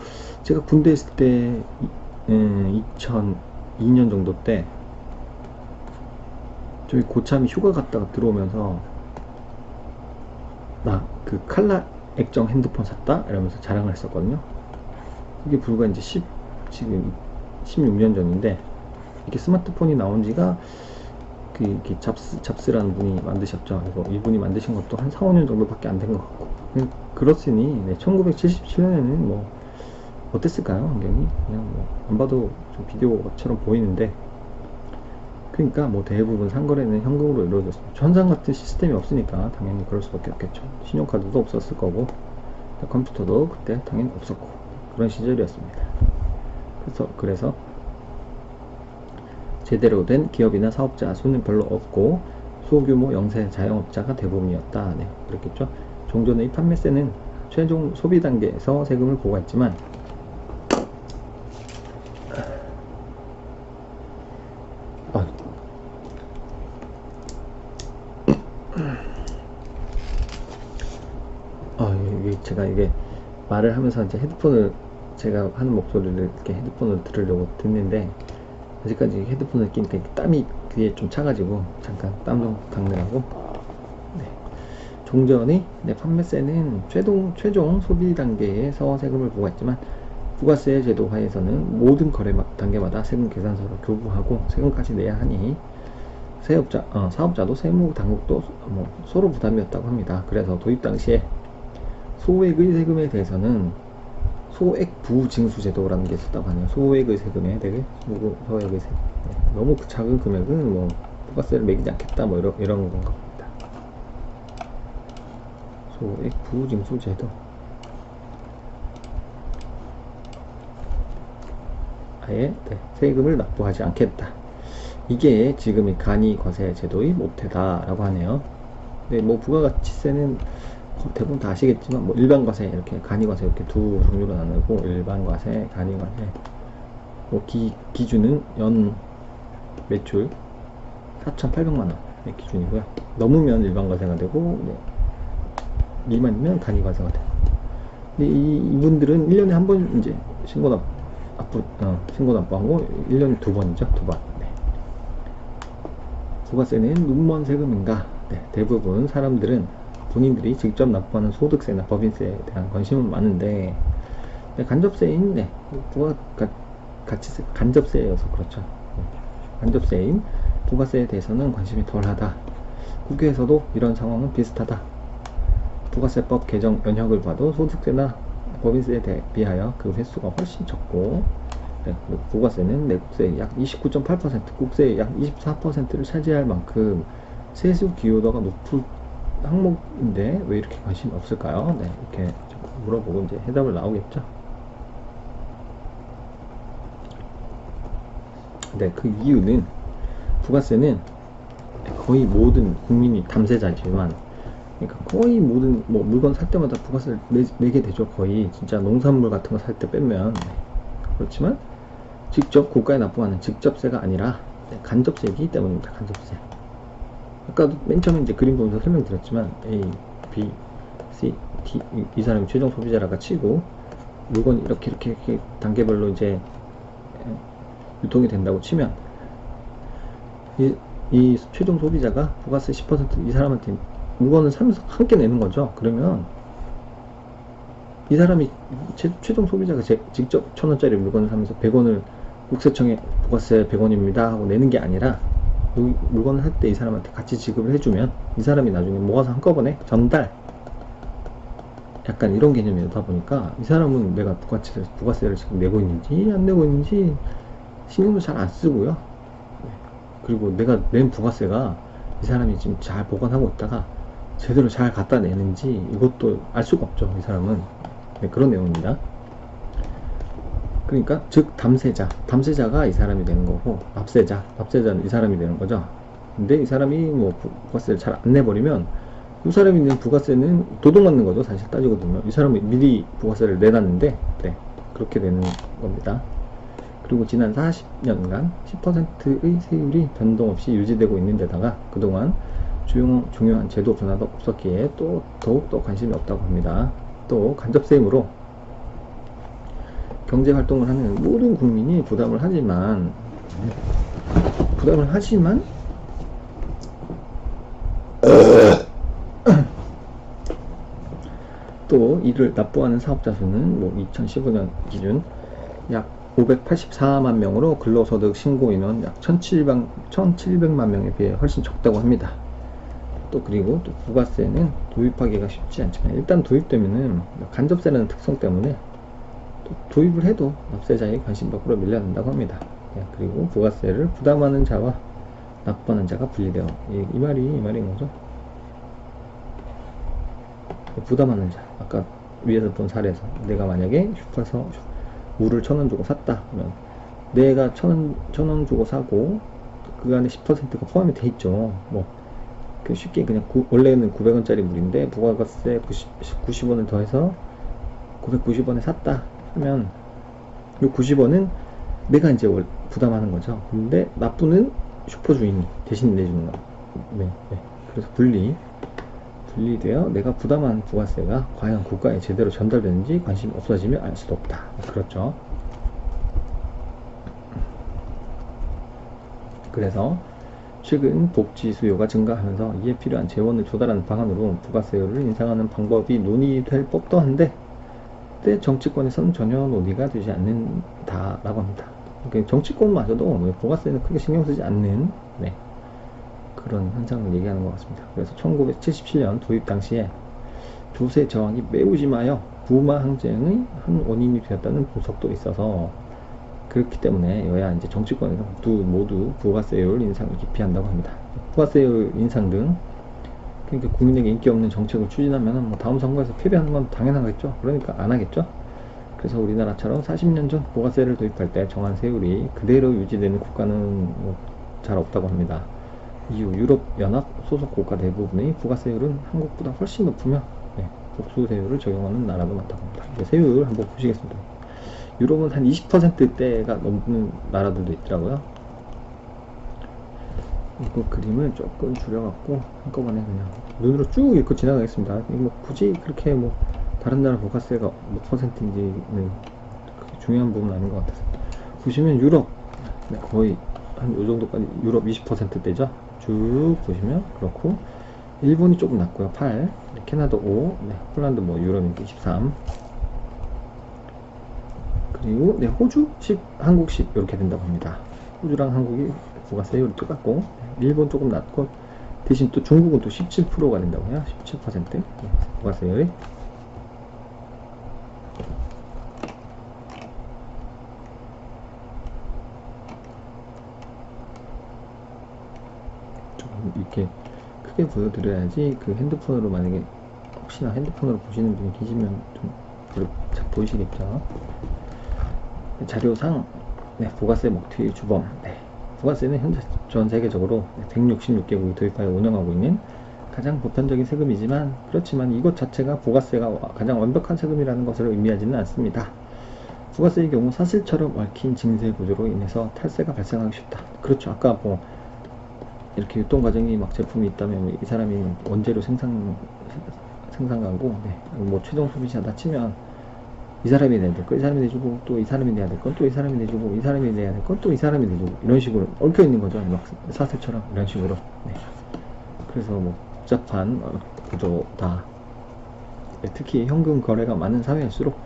제가 군대 있을 때 2002년 정도 때 저희 고참이 휴가 갔다가 들어오면서 나 그 칼라 액정 핸드폰 샀다 이러면서 자랑을 했었거든요. 그게 불과 이제 지금 16년 전인데, 이게 스마트폰이 나온 지가 이렇게 잡스라는 분이 만드셨죠. 그리고 이분이 만드신 것도 한 4, 5년 정도밖에 안 된 것 같고, 그렇으니 네, 1977년에는 뭐 어땠을까요? 환경이 그냥 뭐 안 봐도 좀 비디오처럼 보이는데, 그러니까 뭐 대부분 상거래는 현금으로 이루어졌습니다. 현상 같은 시스템이 없으니까 당연히 그럴 수밖에 없겠죠. 신용카드도 없었을 거고, 컴퓨터도 그때 당연히 없었고, 그런 시절이었습니다. 그래서 제대로 된 기업이나 사업자 수는 별로 없고 소규모 영세 자영업자가 대부분이었다. 네, 그렇겠죠. 종전의 판매세는 최종 소비 단계에서 세금을 부과했지만 제가 이게 말을 하면서 이제 헤드폰을, 제가 하는 목소리를 이렇게 헤드폰을 들으려고 듣는데, 아직까지 헤드폰을 끼니까 땀이 귀에 좀 차가지고 잠깐 땀 좀 닦느라고. 네. 종전의 판매세는 최종 소비 단계에서 세금을 부과했지만, 부가세 제도 하에서는 모든 거래 단계마다 세금 계산서를 교부하고 세금까지 내야 하니 사업자도 세무 당국도 서로 부담이었다고 합니다. 그래서 도입 당시에 소액의 세금에 대해서는 소액부징수제도라는 게 있었다고 하네요. 소액의 세금에 대해 소액의 세금. 네. 너무 작은 금액은 뭐 부가세를 매기지 않겠다, 뭐 이런 건가 봅니다. 소액부징수제도. 아예 네, 세금을 납부하지 않겠다. 이게 지금의 간이과세 제도의 모태다라고 하네요. 네, 뭐 부가가치세는 대부분 다 아시겠지만, 뭐 일반과세, 이렇게 간이과세 이렇게 두 종류로 나누고, 일반과세, 간이과세. 기준은 연 매출 4,800만원의 기준이고요. 넘으면 일반 과세가 되고, 네, 미만이면 단위 과세가 되고. 근데 이분들은 1년에 한 번 이제 신고 납부하고 1년에 2번이죠. 2번. 네. 부가세는 눈먼 세금인가? 네, 대부분 사람들은 본인들이 직접 납부하는 소득세나 법인세에 대한 관심은 많은데, 네, 간접세인, 네, 가치세, 간접세여서 그렇죠. 네, 간접세인 부가세에 대해서는 관심이 덜하다. 국회에서도 이런 상황은 비슷하다. 부가세법 개정 연혁을 봐도 소득세나 법인세에 비하여 그 횟수가 훨씬 적고, 네, 부가세는 내국세의 약 29.8%, 국세의 약 24%를 차지할 만큼 세수 기여도가 높은 항목인데 왜 이렇게 관심이 없을까요? 네, 이렇게 물어보고 이제 해답을 나오겠죠. 네, 그 이유는 부가세는 거의 모든 국민이 담세자지만, 그러니까 거의 모든 뭐 물건 살 때마다 부가세를 내게 되죠. 거의 진짜 농산물 같은 거 살 때 빼면. 네. 그렇지만 직접 국가에 납부하는 직접세가 아니라, 네, 간접세이기 때문입니다. 간접세. 아까도 맨 처음에 이제 그림 보면서 설명드렸지만 A, B, C, D 이 사람이 최종 소비자라가 치고 물건이 이렇게 단계별로 이제 유통이 된다고 치면 이 최종 소비자가 부가세 10% 이 사람한테 물건을 사면서 함께 내는 거죠. 그러면 이 사람이 최종 소비자가 직접 1,000원짜리 물건을 사면서 100원을 국세청에 부가세 100원입니다 하고 내는 게 아니라, 물건을 할 때 이 사람한테 같이 지급을 해주면 이 사람이 나중에 모아서 한꺼번에 전달, 약간 이런 개념이다 보니까 이 사람은 내가 부가세를 지금 내고 있는지 안 내고 있는지 신경도 잘 안 쓰고요. 그리고 내가 낸 부가세가 이 사람이 지금 잘 보관하고 있다가 제대로 잘 갖다 내는지 이것도 알 수가 없죠. 이 사람은. 네, 그런 내용입니다. 그러니까 즉 담세자가 이 사람이 되는 거고, 납세자는 이 사람이 되는 거죠. 근데 이 사람이 뭐 부가세를 잘 안 내버리면 이 사람이 낸 부가세는 도둑맞는 거죠. 사실 따지고 보면 이 사람이 미리 부가세를 내놨는데, 네, 그렇게 되는 겁니다. 그리고 지난 40년간 10%의 세율이 변동 없이 유지되고 있는 데다가 그동안 중요한 제도 변화도 없었기에 또 더욱더 관심이 없다고 합니다. 또 간접세임으로 경제활동을 하는 모든 국민이 부담을 하지만 또 이를 납부하는 사업자 수는 뭐 2015년 기준 약 584만 명으로 근로소득 신고 인원 약 1700만 명에 비해 훨씬 적다고 합니다. 또 그리고 또 부가세는 도입하기가 쉽지 않지만 일단 도입되면은 간접세라는 특성 때문에 또 도입을 해도 납세자의 관심 밖으로 밀려난다고 합니다. 네, 그리고 부가세를 부담하는 자와 납부하는 자가 분리되어, 이 말인 거죠. 부담하는 자, 아까 위에서 본 사례에서 내가 만약에 슈퍼에서 물을 1,000원 주고 샀다 그러면 내가 1,000원 주고 사고 그 안에 10%가 포함이 돼 있죠. 뭐 쉽게 그냥 원래는 900원짜리 물인데 부가세 90원을 더해서 990원에 샀다 하면 이 90원은 내가 이제 부담하는 거죠. 근데 납부는 슈퍼 주인이 대신 내주는 거. 네. 그래서 분리되어 내가 부담한 부가세가 과연 국가에 제대로 전달되는지 관심이 없어지면 알 수도 없다. 그렇죠. 그래서 최근 복지 수요가 증가하면서 이에 필요한 재원을 조달하는 방안으로 부가세율을 인상하는 방법이 논의될 법도 한데, 그때 정치권에서는 전혀 논의가 되지 않는다라고 합니다. 그러니까 정치권마저도 부가세는 크게 신경 쓰지 않는, 네, 그런 현상을 얘기하는 것 같습니다. 그래서 1977년 도입 당시에 조세 저항이 매우 심하여 부마 항쟁의 한 원인이 되었다는 분석도 있어서, 그렇기 때문에 여야 이제 정치권에서 모두 부가세율 인상을 기피한다고 합니다. 부가세율 인상 등 그러니까 국민에게 인기 없는 정책을 추진하면 뭐 다음 선거에서 패배하는 건 당연하겠죠. 그러니까 안 하겠죠. 그래서 우리나라처럼 40년 전 부가세를 도입할 때 정한 세율이 그대로 유지되는 국가는 잘 없다고 합니다. 이후 유럽연합 소속 국가 대부분의 부가세율은 한국보다 훨씬 높으며, 네, 복수세율을 적용하는 나라도 많다고 합니다. 이제 세율 한번 보시겠습니다. 유럽은 한 20%대가 넘는 나라들도 있더라고요. 이거 그림을 조금 줄여갖고 한꺼번에 그냥 눈으로 쭉 읽고 지나가겠습니다. 뭐 굳이 그렇게 뭐 다른 나라 부가세가 몇 퍼센트인지는 그렇게 중요한 부분은 아닌 것 같아서. 보시면 유럽 거의 한 요 정도까지 유럽 20%대죠. 쭉 보시면 그렇고, 일본이 조금 낮고요. 8, 캐나다 5, 폴란드 뭐 유럽이니까 23, 그리고 호주 10, 한국 10 이렇게 된다고 합니다. 호주랑 한국이 부가세율이 똑같고, 일본 조금 낮고, 대신 또 중국은 또 17%가 된다고 해요. 17% 부가세율이. 좀 이렇게 크게 보여드려야지 그 핸드폰으로, 만약에 혹시나 핸드폰으로 보시는 분이 계시면 좀 잘 보이시겠죠. 자료상 부가세 먹튀 주범. 부가세는 현재 전 세계적으로 166개국이 도입하여 운영하고 있는 가장 보편적인 세금이지만, 그렇지만 이것 자체가 부가세가 가장 완벽한 세금이라는 것을 의미하지는 않습니다. 부가세의 경우 사실처럼 얽힌 징세 구조로 인해서 탈세가 발생하기 쉽다. 그렇죠. 아까 뭐 이렇게 유통 과정이 막 제품이 있다면 이 사람이 원재료 생산가고 뭐 최종 소비자다 치면 이 사람이 내야 될 거 이 사람이 내주고, 또 이 사람이 내야 될 건 또 이 사람이 내주고, 이 사람이 내야 될 건 또 이 사람이 내주고, 이런 식으로 얽혀 있는 거죠. 막 사슬처럼 이런 식으로. 그래서 뭐 복잡한 구조다. 특히 현금 거래가 많은 사회일수록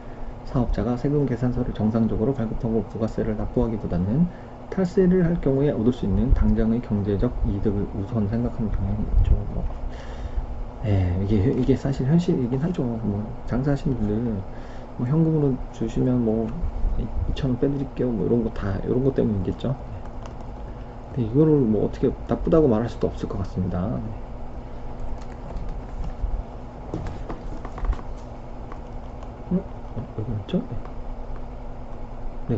사업자가 세금 계산서를 정상적으로 발급하고 부가세를 납부하기보다는 탈세를 할 경우에 얻을 수 있는 당장의 경제적 이득을 우선 생각하는 경향이 있죠. 이게 사실 현실이긴 하죠. 뭐 장사하시는 분들 뭐 현금으로 주시면 뭐 2,000원 빼드릴게요, 뭐 이런 것 때문이겠죠. 근데 이거를 뭐 어떻게 나쁘다고 말할 수도 없을 것 같습니다. 여기 있죠?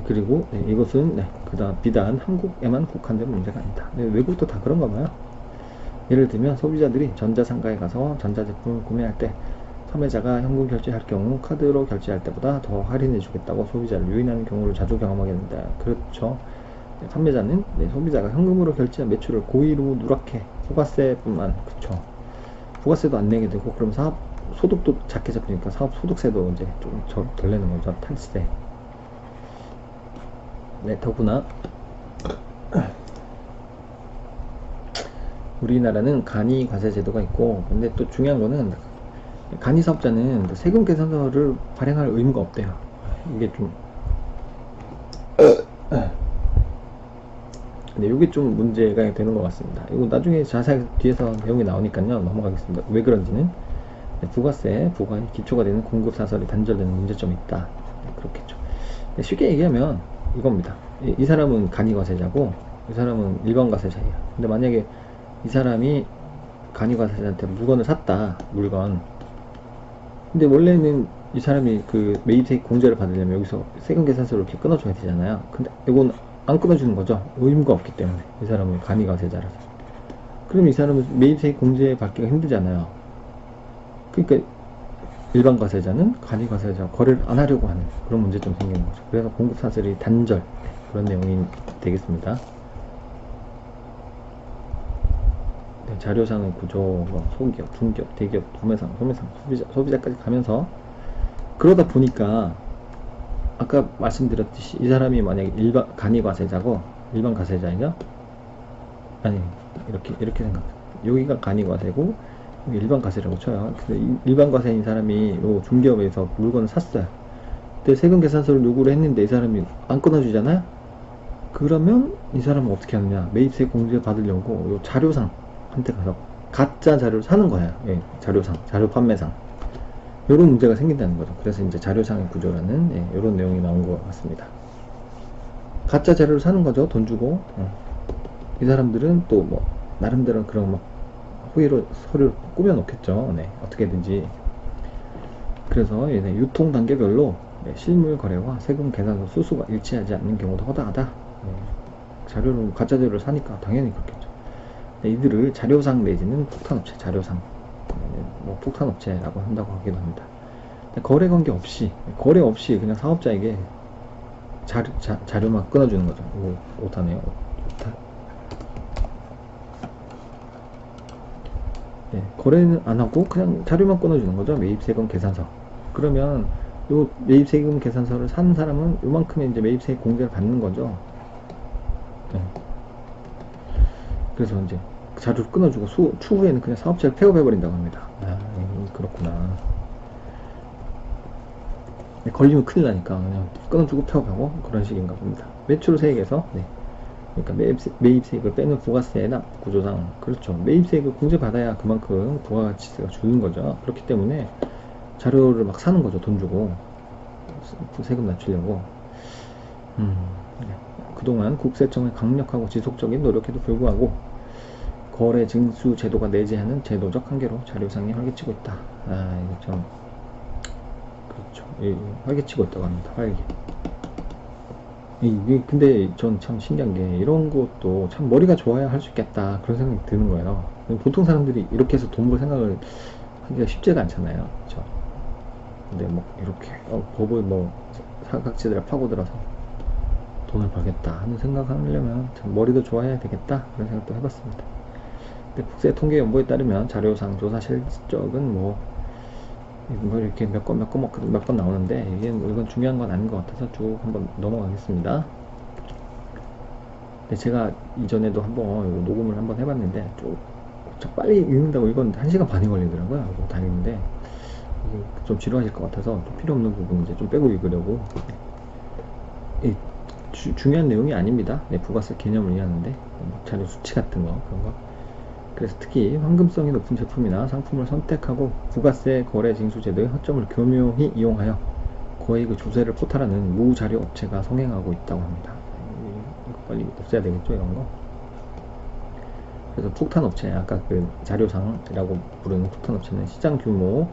그리고 이것은 그다음 비단 한국에만 국한된 문제가 아니다. 외국도 다 그런가 봐요. 예를 들면 소비자들이 전자상가에 가서 전자제품을 구매할 때 판매자가 현금 결제할 경우 카드로 결제할 때보다 더 할인해 주겠다고 소비자를 유인하는 경우를 자주 경험하게 된다. 그렇죠. 판매자는 소비자가 현금으로 결제한 매출을 고의로 누락해 부가세뿐만, 그쵸, 부가세도 안 내게 되고, 그럼 사업 소득도 작게 잡히니까 사업 소득세도 이제 좀 덜 내는 거죠. 탈세. 더구나 우리나라는 간이과세 제도가 있고, 근데 또 중요한 거는 간이 사업자는 세금 계산서를 발행할 의무가 없대요. 이게 좀 근데 이게 좀 문제가 되는 것 같습니다. 이거 나중에 자세히 뒤에서 내용이 나오니까요, 넘어가겠습니다. 왜 그런지는. 부가세 부과의 기초가 되는 공급 사설이 단절되는 문제점이 있다. 그렇겠죠. 쉽게 얘기하면 이겁니다. 이 사람은 간이과세자고 이 사람은 일반과세자예요. 근데 만약에 이 사람이 간이과세자한테 물건을 샀다, 물건. 근데 원래는 이 사람이 그 매입세액 공제를 받으려면 여기서 세금 계산서를 이렇게 끊어줘야 되잖아요. 근데 이건 안 끊어주는 거죠. 의무가 없기 때문에. 이 사람은 간이과세자라서. 그럼 이 사람은 매입세액 공제 받기가 힘들잖아요. 그러니까 일반과세자는 간이과세자와 거래를 안 하려고 하는 그런 문제점이 생기는 거죠. 그래서 공급사슬이 단절, 그런 내용이 되겠습니다. 자료상의 구조, 소기업, 중기업, 대기업, 도매상, 소매상, 소비자까지 가면서, 그러다 보니까 아까 말씀드렸듯이 이 사람이 만약에 간이과세자고 일반 과세자이죠? 아니, 이렇게 생각해요. 여기가 간이과세고 일반 과세라고 쳐요. 근데 일반 과세인 사람이 요 중기업에서 물건을 샀어요. 근데 세금 계산서를 요구를 했는데 이 사람이 안 끊어주잖아요. 그러면 이 사람은 어떻게 하느냐? 매입세 공제 받으려고 요 자료상한테 가서 가짜 자료를 사는 거예요. 자료상, 자료 판매상. 요런 문제가 생긴다는 거죠. 그래서 이제 자료상의 구조라는 요런 내용이 나온 것 같습니다. 가짜 자료를 사는 거죠. 돈 주고. 이 사람들은 또 뭐 나름대로 그런 막 호의로 서류를 꾸며 놓겠죠. 어떻게든지. 그래서 유통 단계별로 실물 거래와 세금 계산서 수수가 일치하지 않는 경우도 허다하다. 자료를, 가짜 자료를 사니까 당연히 그렇겠죠. 이들을 자료상 내지는 폭탄업체, 자료상, 뭐 폭탄업체라고 한다고 하기도 합니다. 거래 관계 없이 그냥 사업자에게 자료만 끊어주는 거죠. 오타네요. 오타. 네, 거래는 안 하고 그냥 자료만 끊어주는 거죠. 매입세금 계산서. 그러면 요 매입세금 계산서를 산 사람은 요만큼의 이제 매입세액 공제를 받는 거죠. 네. 그래서 이제 자료를 끊어주고 추후에는 그냥 사업자를 폐업해버린다고 합니다. 그렇구나. 네, 걸리면 큰일 나니까 그냥 끊어주고 폐업하고 그런 식인가 봅니다. 매출세액에서 네. 그러니까 매입세액을 빼는 부가세 납 구조상 그렇죠. 매입세액을 공제받아야 그만큼 부가가치세가 주는 거죠. 그렇기 때문에 자료를 막 사는 거죠. 돈 주고 세금 낮추려고. 네. 그동안 국세청의 강력하고 지속적인 노력에도 불구하고 거래 징수 제도가 내재하는 제도적 한계로 자료상이 활개치고 있다. 이거 좀 그렇죠. 활개치고 있다고 합니다. 활개. 이게 근데 전 참 신기한 게 이런 것도 참 머리가 좋아야 할 수 있겠다 그런 생각이 드는 거예요. 보통 사람들이 이렇게 해서 돈 벌 생각을 하기가 쉽지가 않잖아요. 그렇죠? 근데 뭐 이렇게 법을 뭐 사각지대를 파고들어서 돈을 벌겠다 하는 생각을 하려면 참 머리도 좋아야 되겠다 그런 생각도 해봤습니다. 근데 국세통계연보에 따르면 자료상 조사 실적은 뭐 이렇게 몇 건 나오는데 이건 중요한 건 아닌 것 같아서 쭉 한번 넘어가겠습니다. 근데 제가 이전에도 한번 녹음을 한번 해봤는데 쭉 빨리 읽는다고 이건 1시간 반이 걸리더라고요. 이거 다 읽는데 이게 좀 지루하실 것 같아서 좀 필요 없는 부분 이제 좀 빼고 읽으려고. 중요한 내용이 아닙니다. 부가세 개념을 이해하는데 자료 수치 같은 거 그런 거. 그래서 특히 황금성이 높은 제품이나 상품을 선택하고 부가세 거래 징수 제도의 허점을 교묘히 이용하여 거액의 조세를 포탈하는 무자료 업체가 성행하고 있다고 합니다. 이거 빨리 없애야 되겠죠, 이런 거. 그래서 폭탄 업체, 아까 그 자료상이라고 부르는 폭탄 업체는 시장 규모,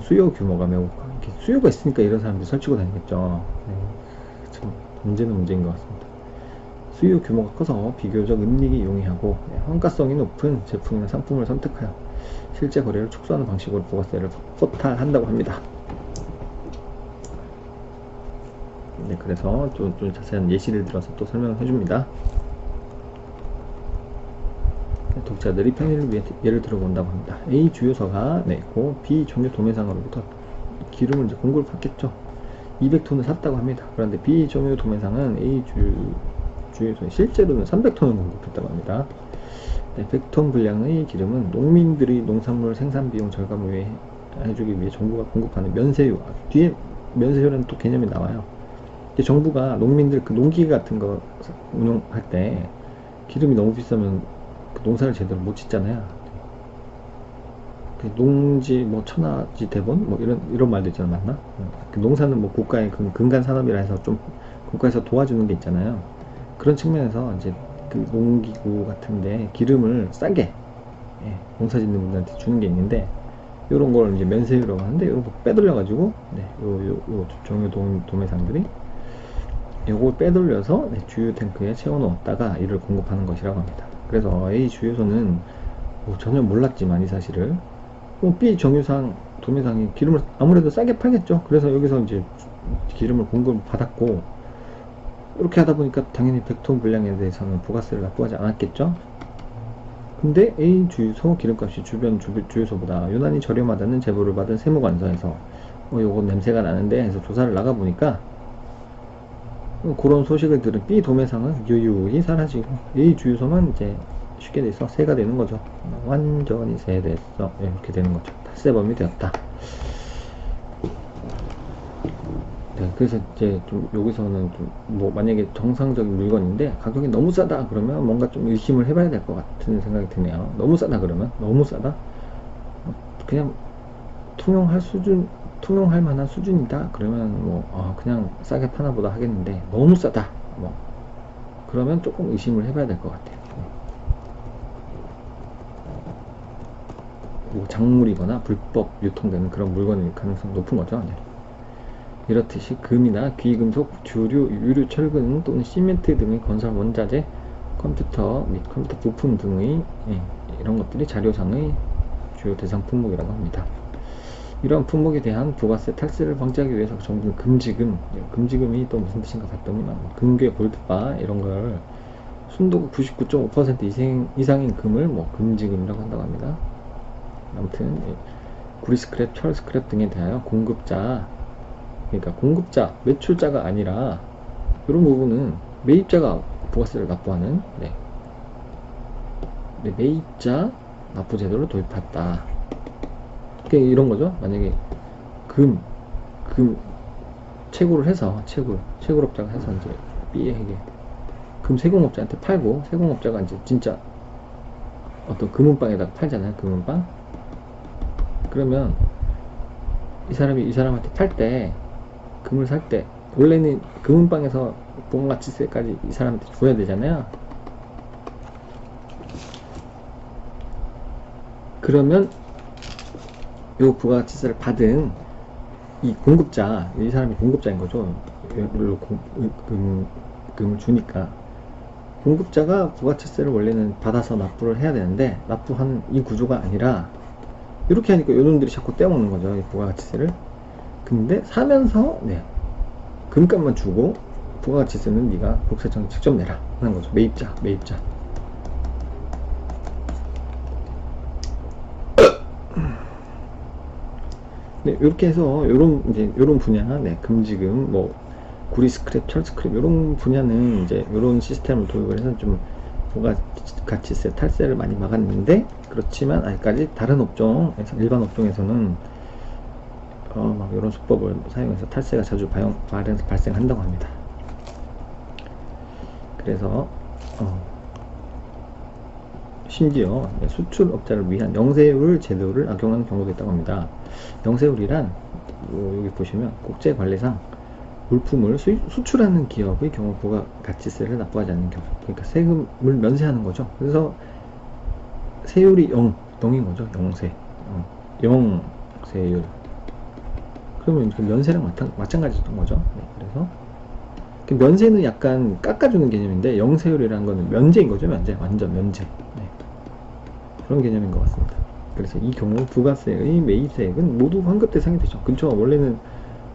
수요 규모가 매우 이렇게 수요가 있으니까 이런 사람들이 설치고 다니겠죠. 참 문제는 문제인 것 같습니다. 수요 규모가 커서 비교적 은닉이 용이하고 환가성이 높은 제품이나 상품을 선택하여 실제 거래를 축소하는 방식으로 부가세를 포탈한다고 합니다. 네, 그래서 좀 자세한 예시를 들어서 또 설명을 해줍니다. 독자들이 편의를 위해 예를 들어본다고 합니다. A 주유소가 있고 B 종류 도매상으로부터 기름을 이제 공고를 받겠죠. 200톤을 샀다고 합니다. 그런데 B 종류 도매상은 A 주유소에 실제로는 300톤을 공급했다고 합니다. 100톤 분량의 기름은 농민들의 농산물 생산 비용 절감을 해주기 위해 정부가 공급하는 면세유, 뒤에 면세유라는 또 개념이 나와요. 정부가 농민들 그 농기 같은 거 운영할 때 기름이 너무 비싸면 그 농사를 제대로 못 짓잖아요. 그 농지 뭐 천하지 대본 뭐 이런 말도 있잖아, 맞나? 그 농사는 뭐 국가의 근간 산업이라 해서 좀 국가에서 도와주는 게 있잖아요. 그런 측면에서 이제 그 농기구 같은데 기름을 싸게 농사 짓는 분들한테 주는 게 있는데 요런 걸 이제 면세유라고 하는데 요런 거 빼돌려 가지고 요 종유 도매상들이 요걸 빼돌려서 주유 탱크에 채워 넣었다가 이를 공급하는 것이라고 합니다. 그래서 A 주유소는 전혀 몰랐지만 이 사실을 B 도매상이 기름을 아무래도 싸게 팔겠죠. 그래서 여기서 이제 기름을 공급을 받았고 이렇게 하다 보니까 당연히 100톤 분량에 대해서는 부가세를 납부하지 않았겠죠. 근데 A 주유소 기름값이 주변 주유소보다 유난히 저렴하다는 제보를 받은 세무관서에서 요거 냄새가 나는데 해서 조사를 나가보니까 그런 소식을 들은 B 도매상은 유유히 사라지고 A 주유소만 이제 쉽게 돼서 세가 되는 거죠. 완전히 세됐어. 이렇게 되는 거죠. 탈세범이 되었다. 네, 그래서 이제 좀 여기서는 좀 뭐 만약에 정상적인 물건인데 가격이 너무 싸다 그러면 뭔가 좀 의심을 해봐야 될 것 같은 생각이 드네요. 너무 싸다 그러면 너무 싸다. 그냥 통용할 만한 수준이다 그러면 뭐 그냥 싸게 파나보다 하겠는데 너무 싸다 뭐 그러면 조금 의심을 해봐야 될 것 같아요. 뭐 작물이거나 불법 유통되는 그런 물건일 가능성이 높은 거죠. 네. 이렇듯이 금이나 귀금속, 주류, 유류, 철근 또는 시멘트 등의 건설 원자재, 컴퓨터 및 컴퓨터 부품 등의 이런 것들이 자료상의 주요 대상 품목이라고 합니다. 이러한 품목에 대한 부가세 탈세를 방지하기 위해서 정부는 금지금이 또 무슨 뜻인가 봤더니만 금괴 골드바 이런 걸 순도가 99.5% 이상인 금을 뭐 금지금이라고 한다고 합니다. 아무튼 구리 스크랩, 철 스크랩 등에 대하여 공급자, 그러니까 공급자, 매출자가 아니라 이런 부분은 매입자가 부가세를 납부하는 매입자 납부 제도를 도입했다. 그러니까 이런 거죠. 만약에 금 채굴을 해서 채굴업자가 해서 이제 B에게 금 세공업자한테 팔고 세공업자가 이제 진짜 어떤 금은방에다가 팔잖아요. 금은방. 그러면 이 사람한테 팔 때 금을 살 때 원래는 금은방에서 부가가치세까지 이 사람한테 줘야 되잖아요. 그러면 요 부가가치세를 받은 이 공급자, 이 사람이 공급자인 거죠. 금을 주니까 공급자가 부가가치세를 원래는 받아서 납부를 해야 되는데 납부한 이 구조가 아니라 이렇게 하니까 요놈들이 자꾸 떼어먹는 거죠. 이 부가가치세를. 근데 사면서 금값만 주고 부가가치세는 네가 국세청에 직접 내라 하는 거죠. 매입자. 네, 이렇게 해서 요런 분야, 금지금, 뭐 구리 스크랩, 철 스크랩 요런 분야는 이제 요런 시스템을 도입을 해서 좀 부가가치세 탈세를 많이 막았는데, 그렇지만 아직까지 다른 업종에서, 일반 업종에서는 막 이런 수법을 사용해서 탈세가 자주 발생한다고 합니다. 그래서 심지어 수출업자를 위한 영세율 제도를 악용하는 경우도 있다고 합니다. 영세율이란 여기 보시면 국제관리상 물품을 수출하는 기업의 경우 부가가치세를 납부하지 않는 경우, 그러니까 세금을 면세하는 거죠. 그래서 세율이 0인 거죠. 영세율. 그러면 면세랑 마찬가지였던 거죠. 그래서 면세는 약간 깎아주는 개념인데 영세율이라는 거는 면제인 거죠. 완전 면제. 그런 개념인 것 같습니다. 그래서 이 경우 부가세의 매입세액은 모두 환급 대상이 되죠. 그렇죠. 원래는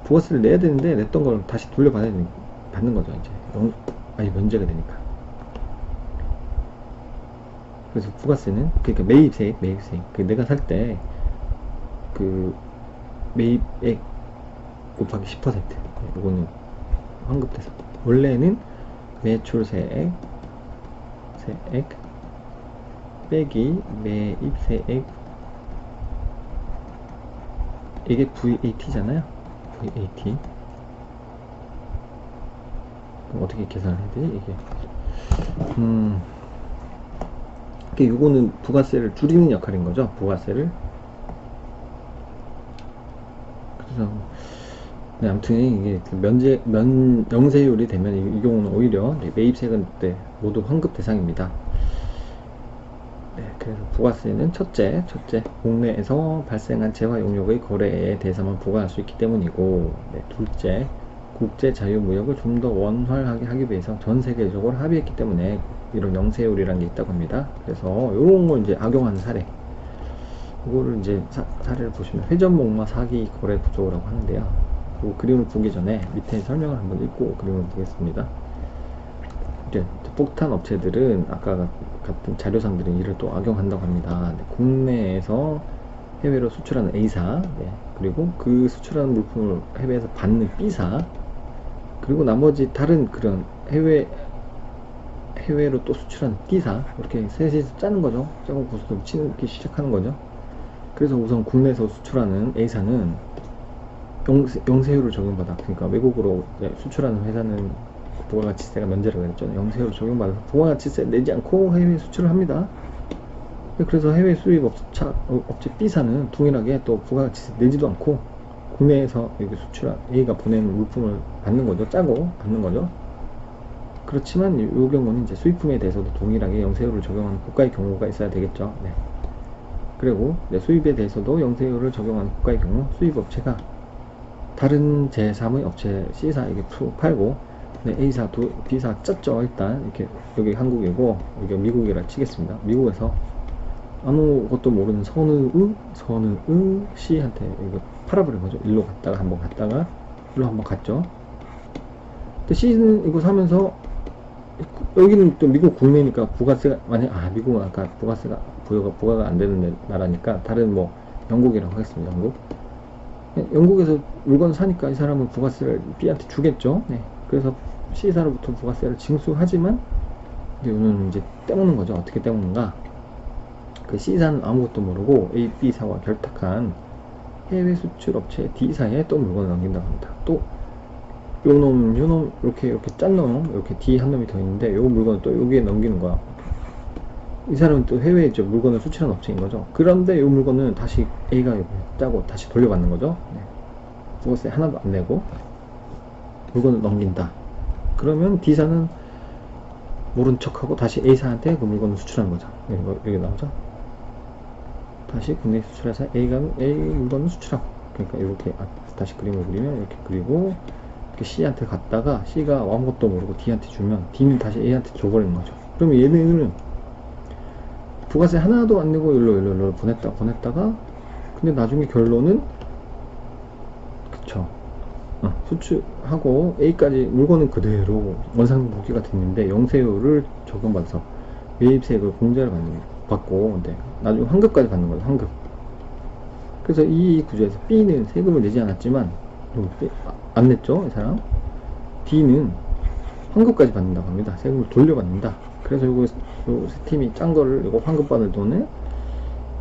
부가세를 내야 되는데 냈던 걸 다시 받는 거죠. 이제 아예 면제가 되니까. 그래서 부가세는 그러니까 매입세액. 내가 살 때 그 매입액 곱하기 10%. 이거는 환급 대상. 원래는 매출세액 빼기 매입세액, 이게 VAT잖아요. VAT. 그럼 어떻게 계산을 해야 되지? 이게 요거는 부가세를 줄이는 역할인 거죠. 부가세를. 그래서 아무튼 이게 영세율이 되면 이 경우는 오히려 매입세액은 모두 환급 대상입니다. 그래서 부가세는 첫째, 국내에서 발생한 재화용역의 거래에 대해서만 부과할 수 있기 때문이고, 둘째, 국제 자유무역을 좀 더 원활하게 하기 위해서 전 세계적으로 합의했기 때문에 이런 영세율이라는 게 있다고 합니다. 그래서 요런 걸 이제 악용하는 사례, 이거를 이제 사례를 보시면 회전목마 사기 거래 구조라고 하는데요. 그 그림을 보기 전에 밑에 설명을 한번 읽고 그림을 보겠습니다. 이제 폭탄 업체들은 아까 같은 자료상들은 이를 또 악용한다고 합니다. 국내에서 해외로 수출하는 A사, 그리고 그 수출하는 물품을 해외에서 받는 B사, 그리고 나머지 다른 그런 해외로 또 수출하는 D사, 이렇게 셋이서 짜는 거죠. 짜고 고스톱을 치기 시작하는 거죠. 그래서 우선 국내에서 수출하는 A사는 영세율을 적용받아, 그러니까 외국으로 수출하는 회사는 부가가치세가 면제라고 했죠. 영세율을 적용받아서 부가가치세 내지 않고 해외 수출을 합니다. 그래서 해외 수입 업체 B사는 동일하게 또 부가가치세 내지도 않고 국내에서 이렇게 수출한 A가 보내는 물품을 받는 거죠. 짜고 받는 거죠. 그렇지만 이 경우는 이제 수입품에 대해서도 동일하게 영세율을 적용하는 국가의 경우가 있어야 되겠죠. 그리고 수입에 대해서도 영세율을 적용하는 국가의 경우 수입업체가 다른 제3의 업체 C사에게 팔고, A사, B사 짰죠. 일단 이렇게 여기 한국이고 여기 미국이라 치겠습니다. 미국에서 아무것도 모르는 선우의 씨한테 이거 팔아버린 거죠. 일로 갔다가 한번 갔다가 일로 한번 갔죠. 근데 씨는 이거 사면서 여기는 또 미국 국내니까 부가세가 만약 미국은 아까 부가세가 부가가 안 되는 나라니까 다른 뭐 영국이라고 하겠습니다. 영국에서 물건 사니까 이 사람은 부가세를 B한테 주겠죠. 네. 그래서 C사로부터 부가세를 징수하지만 이거는 이제 떼먹는 거죠. 어떻게 떼먹는가? 그 C사는 아무것도 모르고 A, B사와 결탁한 해외 수출 업체 D사에 또 물건을 넘긴다고 합니다. 또 요놈 이렇게 짠 놈, 이렇게 D 한 놈이 더 있는데 요 물건을 또 여기에 넘기는 거야. 이 사람은 또 해외에 물건을 수출하는 업체인 거죠. 그런데 이 물건은 다시 A가 짜고 다시 돌려받는 거죠. 네. 부가세 하나도 안 내고 물건을 넘긴다. 그러면 D사는 모른 척하고 다시 A사한테 그 물건을 수출하는 거죠. 여기 나오죠. 다시 국내 수출해서 A가 A 물건을 수출하고, 그러니까 이렇게 다시 그림을 그리면 이렇게 그리고 이렇게 C한테 갔다가 C가 아무것도 모르고 D한테 주면 D는 다시 A한테 줘버리는 거죠. 그러면 얘네는 부가세 하나도 안 내고 일로 보냈다가 근데 나중에 결론은 그쵸, 수출하고 A까지 물건은 그대로 원상 복귀가 됐는데 영세율을 적용받아서 매입세액을 공제를 받고 근데 나중에 환급까지 받는 거죠. 환급. 그래서 이 구조에서 B는 세금을 내지 않았지만 안 냈죠, 이 사람. D는 환급까지 받는다고 합니다. 세금을 돌려받는다. 그래서 요거 세 팀이 짠 거를 요거 환급받을 돈을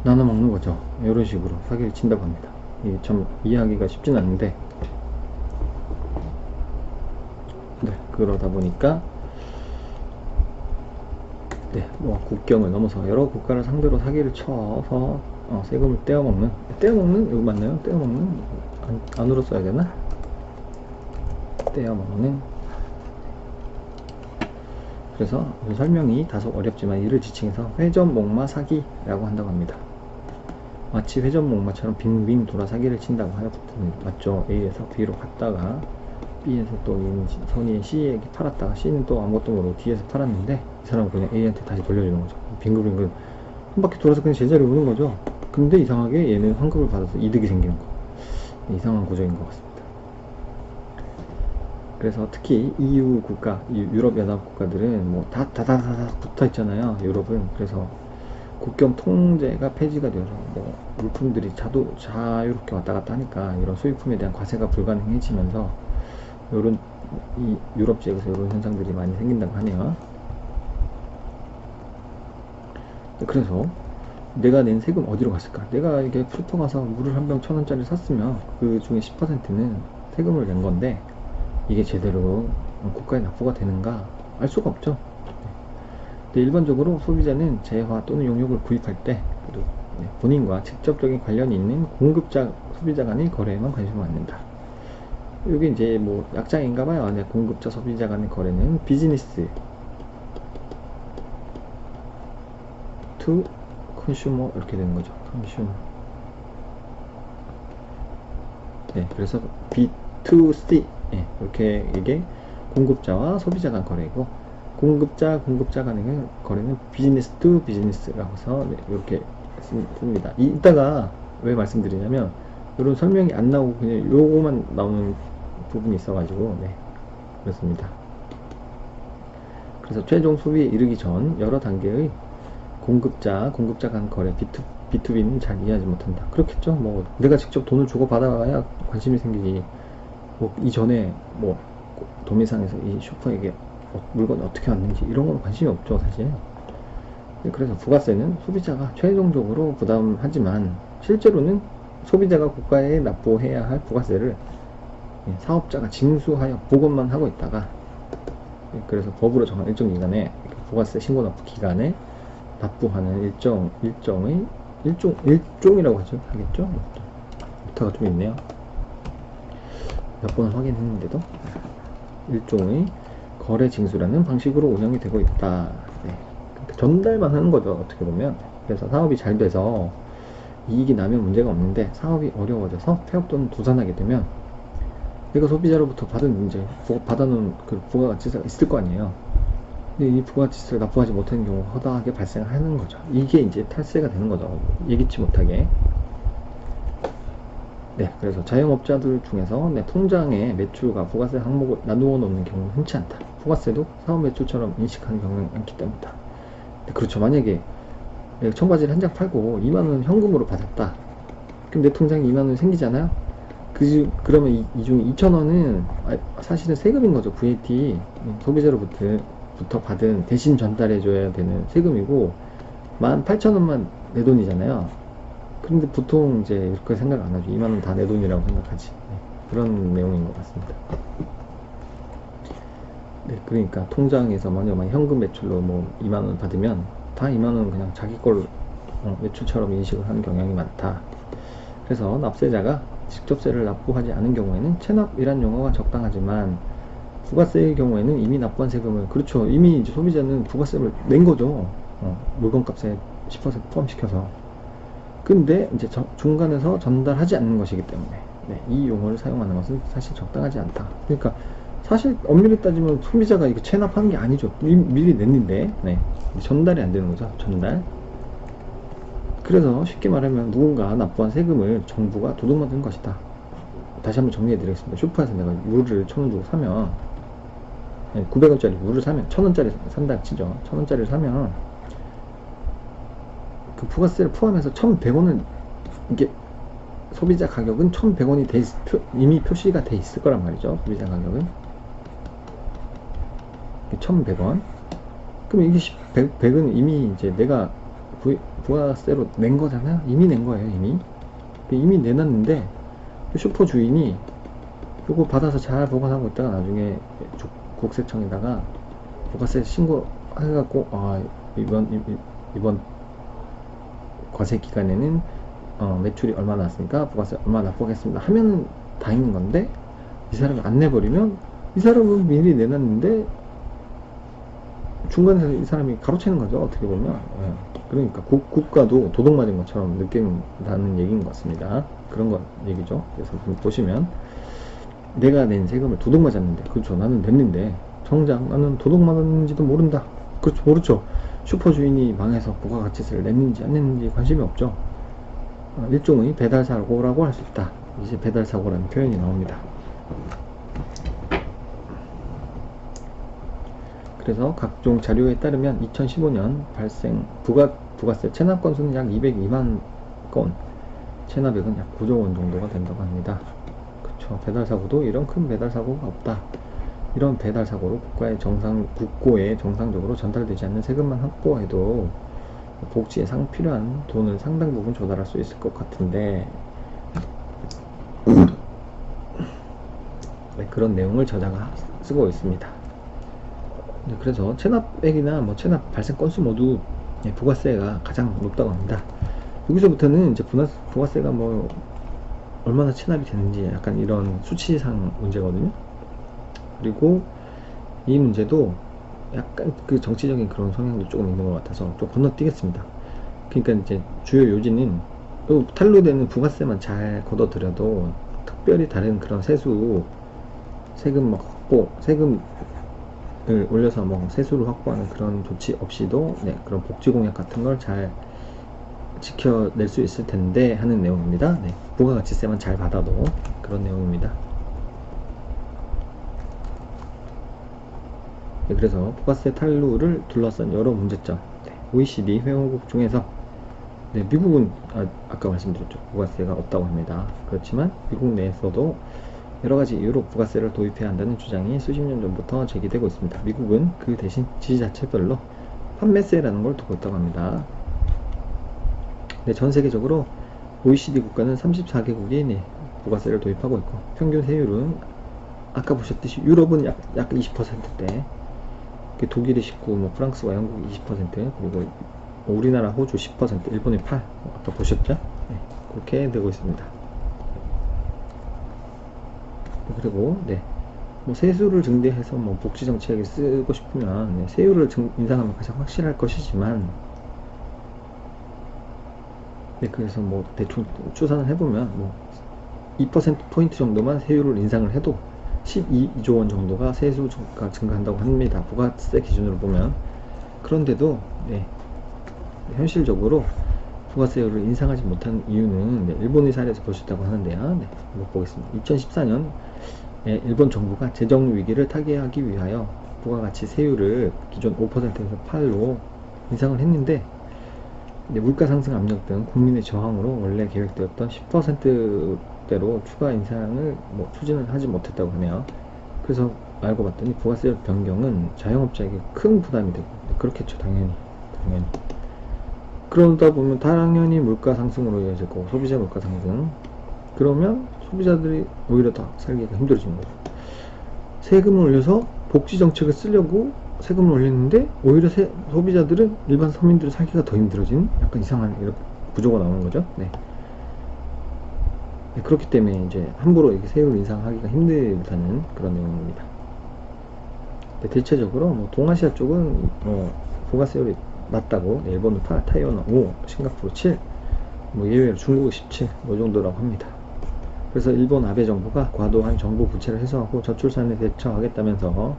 나눠 먹는 거죠. 이런 식으로 사기를 친다고 합니다. 이게 참 이해하기가 쉽진 않은데, 네, 그러다 보니까 네, 뭐 국경을 넘어서 여러 국가를 상대로 사기를 쳐서 세금을 떼어먹는 이거 맞나요? 떼어먹는 안으로 써야 되나? 떼어먹는. 그래서 설명이 다소 어렵지만 이를 지칭해서 회전목마 사기라고 한다고 합니다. 마치 회전목마처럼 빙빙 돌아 사기를 친다고 하였거든요. 맞죠? A에서 B로 갔다가 B에서 또 선의의 C에게 팔았다가 C는 또 아무것도 모르고 D에서 팔았는데 이 사람은 그냥 A한테 다시 돌려주는 거죠. 빙글빙글 한 바퀴 돌아서 그냥 제자리에 오는 거죠. 근데 이상하게 얘는 환급을 받아서 이득이 생기는 거. 이상한 구조인 것 같습니다. 그래서 특히 EU 국가, 유럽 연합 국가들은 뭐 다 붙어 있잖아요. 유럽은. 그래서 국경 통제가 폐지가 되어서 뭐 물품들이 자유롭게 왔다 갔다 하니까 이런 수입품에 대한 과세가 불가능해지면서 요런 이 유럽 지역에서 이런 현상들이 많이 생긴다고 하네요. 그래서 내가 낸 세금 어디로 갔을까? 내가 이게 슈퍼 가서 물을 한 병 1,000원짜리 샀으면 그 중에 10%는 세금을 낸 건데 이게 제대로 국가에 납부가 되는가 알 수가 없죠. 근데 일반적으로 소비자는 재화 또는 용역을 구입할 때 본인과 직접적인 관련이 있는 공급자, 소비자 간의 거래에만 관심을 갖는다. 이게 이제 뭐 약자인가 봐요. 공급자, 소비자 간의 거래는 비즈니스 to consumer 이렇게 되는 거죠. consumer. 네, 그래서 B2C 이렇게 이게 공급자와 소비자 간 거래이고 공급자 간의 거래는 비즈니스 투 비즈니스라고 해서 이렇게 씁니다. 이따가 왜 말씀드리냐면 이런 설명이 안 나오고 그냥 요거만 나오는 부분이 있어가지고 그렇습니다. 그래서 최종 소비에 이르기 전 여러 단계의 공급자 간 거래 B2B는 잘 이해하지 못한다. 그렇겠죠. 뭐 내가 직접 돈을 주고 받아야 관심이 생기지. 뭐 이전에 뭐 도매상에서 이 슈퍼에게 물건이 어떻게 왔는지 이런 건 관심이 없죠, 사실. 그래서 부가세는 소비자가 최종적으로 부담하지만 실제로는 소비자가 국가에 납부해야 할 부가세를 사업자가 징수하여 보고만 하고 있다가 그래서 법으로 정한 일정 기간에 부가세 신고 납부 기간에 납부하는 일종이라고 하겠죠? 부터가 좀 있네요. 몇 번을 확인했는데도 일종의 거래 징수라는 방식으로 운영이 되고 있다. 그러니까 전달만 하는 거죠, 어떻게 보면. 그래서 사업이 잘 돼서 이익이 나면 문제가 없는데 사업이 어려워져서 폐업 또는 도산하게 되면 내가 소비자로부터 받은 받아놓은 그 부가가치가 있을 거 아니에요. 근데 이 부가가치세를 납부하지 못하는 경우가 허다하게 발생하는 거죠. 이게 이제 탈세가 되는 거죠. 예기치 못하게. 네, 그래서 자영업자들 중에서 네, 통장에 매출과 부가세 항목을 나누어 놓는 경우는 흔치 않다. 부가세도 사업 매출처럼 인식하는 경우는 많기 때문이다. 네, 그렇죠. 만약에 내가 청바지를 한 장 팔고 2만원 현금으로 받았다. 그럼 내 통장에 2만원이 생기잖아요. 그러면 이 중에 2천원은 사실은 세금인 거죠. VAT 소비자로부터 받은 대신 전달해줘야 되는 세금이고 18,000원만 내 돈이잖아요. 그런데 보통 이제 이렇게 생각 안 하죠. 2만원 다 내 돈이라고 생각하지. 네, 그런 내용인 것 같습니다. 네, 그러니까 통장에서 만약 현금 매출로 뭐 2만원 받으면 다 2만원 그냥 자기 걸 매출처럼 인식을 하는 경향이 많다. 그래서 납세자가 직접세를 납부하지 않은 경우에는 체납이란 용어가 적당하지만 부가세의 경우에는 이미 납부한 세금을, 그렇죠, 이미 이제 소비자는 부가세를 낸 거죠. 물건값에 10% 포함시켜서. 근데 이제 중간에서 전달하지 않는 것이기 때문에 네, 이 용어를 사용하는 것은 사실 적당하지 않다. 그러니까 사실 엄밀히 따지면 소비자가 이거 체납한 게 아니죠. 미리 냈는데 네, 전달이 안 되는 거죠. 전달. 그래서 쉽게 말하면 누군가 납부한 세금을 정부가 도둑맞은 것이다. 다시 한번 정리해 드리겠습니다. 슈퍼에서 내가 물을 1,000원 주고 사면 900원짜리 물을 사면 1,000원짜리 산다 치죠. 1,000원짜리를 사면 그 부가세를 포함해서 1,100원은 이게 소비자 가격은 1,100원이 이미 표시가 돼 있을 거란 말이죠. 소비자 가격은 1,100원. 그럼 이게 100은 이미 이제 내가 부가세로 낸 거잖아요. 이미 낸 거예요. 이미 내놨는데 슈퍼 주인이 이거 받아서 잘 보관하고 있다가 나중에 국세청에다가 부가세 신고해갖고 이번 과세 기간에는 매출이 얼마 나왔으니까 부가세 얼마 납부하겠습니다 하면은 다행인 건데, 이 사람이 안 내버리면 이 사람은 미리 내놨는데 중간에서 이 사람이 가로채는 거죠. 어떻게 보면. 그러니까 국가도 도둑맞은 것처럼 느낀다는 얘기인 것 같습니다. 그런 거 얘기죠. 그래서 보시면 내가 낸 세금을 도둑맞았는데, 그렇죠, 나는 냈는데 정작 나는 도둑맞았는지도 모른다. 그렇죠, 모르죠. 슈퍼 주인이 망해서 부가가치세를 냈는지 안 냈는지 관심이 없죠. 일종의 배달사고라고 할 수 있다. 이제 배달사고라는 표현이 나옵니다. 그래서 각종 자료에 따르면 2015년 발생 부가세 체납 건수는 약 202만 건, 체납액은 약 9조 원 정도가 된다고 합니다. 그쵸, 배달사고도 이런 큰 배달사고가 없다. 이런 배달사고로 국고에 정상적으로 전달되지 않는 세금만 확보해도 복지에 필요한 돈을 상당 부분 조달할 수 있을 것 같은데, 네, 그런 내용을 저자가 쓰고 있습니다. 네, 그래서 체납액이나 체납 발생 건수 모두 부가세가 가장 높다고 합니다. 여기서부터는 이제 부가세가 얼마나 체납이 되는지 약간 이런 수치상 문제거든요. 그리고 이 문제도 약간 그 정치적인 그런 성향도 조금 있는 것 같아서 좀 건너뛰겠습니다. 그러니까 이제 주요 요지는 탄로되는 부가세만 잘 걷어들여도 특별히 다른 그런 세금 확보, 세금을 올려서 세수를 확보하는 그런 조치 없이도 그런 복지 공약 같은 걸 잘 지켜낼 수 있을 텐데 하는 내용입니다. 부가가치세만 잘 받아도 그런 내용입니다. 그래서 부가세 탈루를 둘러싼 여러 문제점, OECD 회원국 중에서 미국은 아까 말씀드렸죠, 부가세가 없다고 합니다. 그렇지만 미국 내에서도 여러가지 이유로 부가세를 도입해야 한다는 주장이 수십 년 전부터 제기되고 있습니다. 미국은 그 대신 지자체별로 판매세라는 걸 두고 있다고 합니다. 전 세계적으로 OECD 국가는 34개국이 부가세를 도입하고 있고, 평균 세율은 아까 보셨듯이 유럽은 약 20%대, 독일이 19%, 프랑스와 영국이 20%, 그리고 우리나라, 호주 10%, 일본이 8%, 아까 보셨죠? 그렇게 되고 있습니다. 그리고 세수를 증대해서 복지 정책에 쓰고 싶으면 세율을 인상하면 가장 확실할 것이지만, 그래서 대충 추산을 해보면 2%포인트 정도만 세율을 인상을 해도 12조 원 정도가 세수가 증가한다고 합니다. 부가세 기준으로 보면. 그런데도 네, 현실적으로 부가세율을 인상하지 못한 이유는 네, 일본의 사례에서 볼 수 있다고 하는데요. 네, 한번 보겠습니다. 2014년 일본 정부가 재정 위기를 타개하기 위하여 부가가치 세율을 기존 5%에서 8로 인상을 했는데 물가 상승 압력 등 국민의 저항으로 원래 계획되었던 10%대로 추가 인상을 추진을 하지 못했다고 하네요. 그래서 알고 봤더니 부가세 변경은 자영업자에게 큰 부담이 되고 그렇겠죠. 당연히 그러다 보면 당연히 물가 상승으로 이어질 거고 소비자 물가 상승 그러면 소비자들이 오히려 더 살기가 힘들어지는 거죠. 세금을 올려서 복지 정책을 쓰려고 세금을 올리는데 오히려 소비자들은 일반 서민들의 살기가 더 힘들어지는 약간 이상한 이런 구조가 나오는 거죠. 네. 네, 그렇기 때문에 이제 함부로 이렇게 세율 인상하기가 힘들다는 그런 내용입니다. 네, 대체적으로 동아시아 쪽은 부가세율이 낮다고 네, 일본은 8, 타이완은 5, 싱가포르 7, 예외로 중국은 17, 정도라고 합니다. 그래서 일본 아베 정부가 과도한 정부 부채를 해소하고 저출산에 대처하겠다면서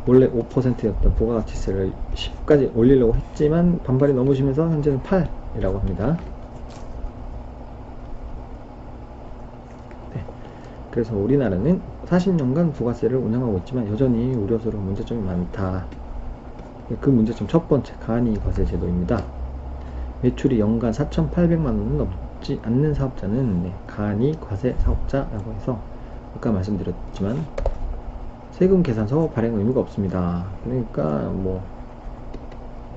원래 5%였던 부가가치세를 10까지 올리려고 했지만 반발이 너무 심해서 현재는 8이라고 합니다. 네. 그래서 우리나라는 40년간 부가세를 운영하고 있지만 여전히 우려스러운 문제점이 많다. 그 문제점 첫 번째, 간이과세 제도입니다. 매출이 연간 4,800만원은 넘지 않는 사업자는 간이과세 사업자라고 해서 아까 말씀드렸지만 세금 계산서 발행 의무가 없습니다. 그러니까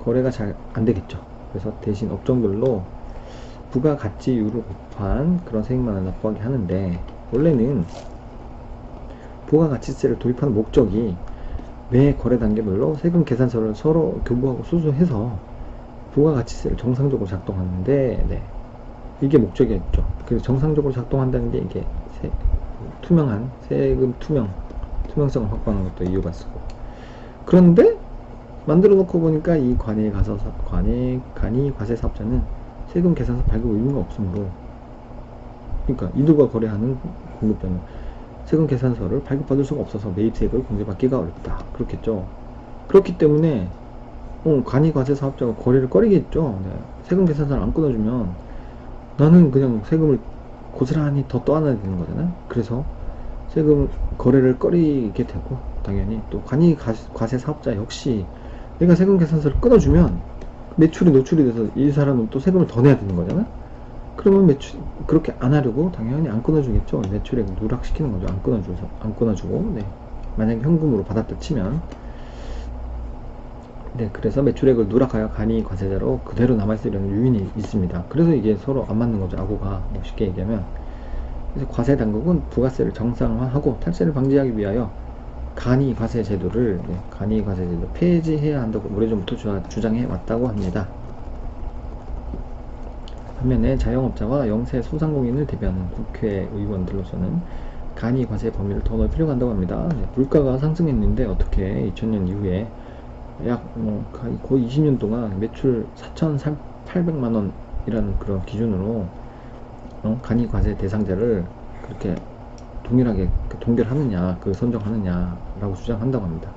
거래가 잘 안되겠죠. 그래서 대신 업종별로 부가가치율을 곱한 그런 세액만을 납부하게 하는데 원래는 부가가치세를 도입하는 목적이 매 거래 단계별로 세금 계산서를 서로 교부하고 수수해서 부가가치세를 정상적으로 작동하는데 이게 목적이었죠. 그래서 정상적으로 작동한다는 게 이게 투명한 세금 투명성을 확보하는 것도 이유가 있고 그런데 만들어 놓고 보니까 이 간이과세 사업자는 세금 계산서 발급 의무가 없으므로 그러니까 이들과 거래하는 공급자는 세금 계산서를 발급받을 수가 없어서 매입세액을 공제받기가 어렵다. 그렇겠죠. 그렇기 때문에 간이과세 사업자가 거래를 꺼리겠죠. 네. 세금 계산서를 안 끊어주면 나는 그냥 세금을 고스란히 더 떠안아야 되는 거잖아요. 그래서 세금 거래를 꺼리게 되고 당연히 또 간이과세 사업자 역시 내가 세금 계산서를 끊어주면 매출이 노출이 돼서 이 사람은 또 세금을 더 내야 되는 거잖아요. 그러면 그렇게 안 하려고 당연히 안 끊어주겠죠. 매출액 누락시키는 거죠. 안 끊어주고 만약에 현금으로 받았다 치면 그래서 매출액을 누락하여 간이과세자로 그대로 남아있으려는 유인이 있습니다. 그래서 이게 서로 안 맞는 거죠. 아고가 쉽게 얘기하면. 그래서 과세 당국은 부가세를 정상화하고 탈세를 방지하기 위하여 간이과세 제도를 폐지해야 한다고 오래전부터 주장해 왔다고 합니다. 반면에 자영업자와 영세 소상공인을 대표하는 국회의원들로서는 간이과세 범위를 더 넓히려고 한다고 합니다. 물가가 상승했는데 어떻게 2000년 이후에 약 거의 20년 동안 매출 4,800만원이라는 그런 기준으로 간이과세 대상자를 그렇게 동일하게 동결하느냐 선정하느냐라고 주장한다고 합니다.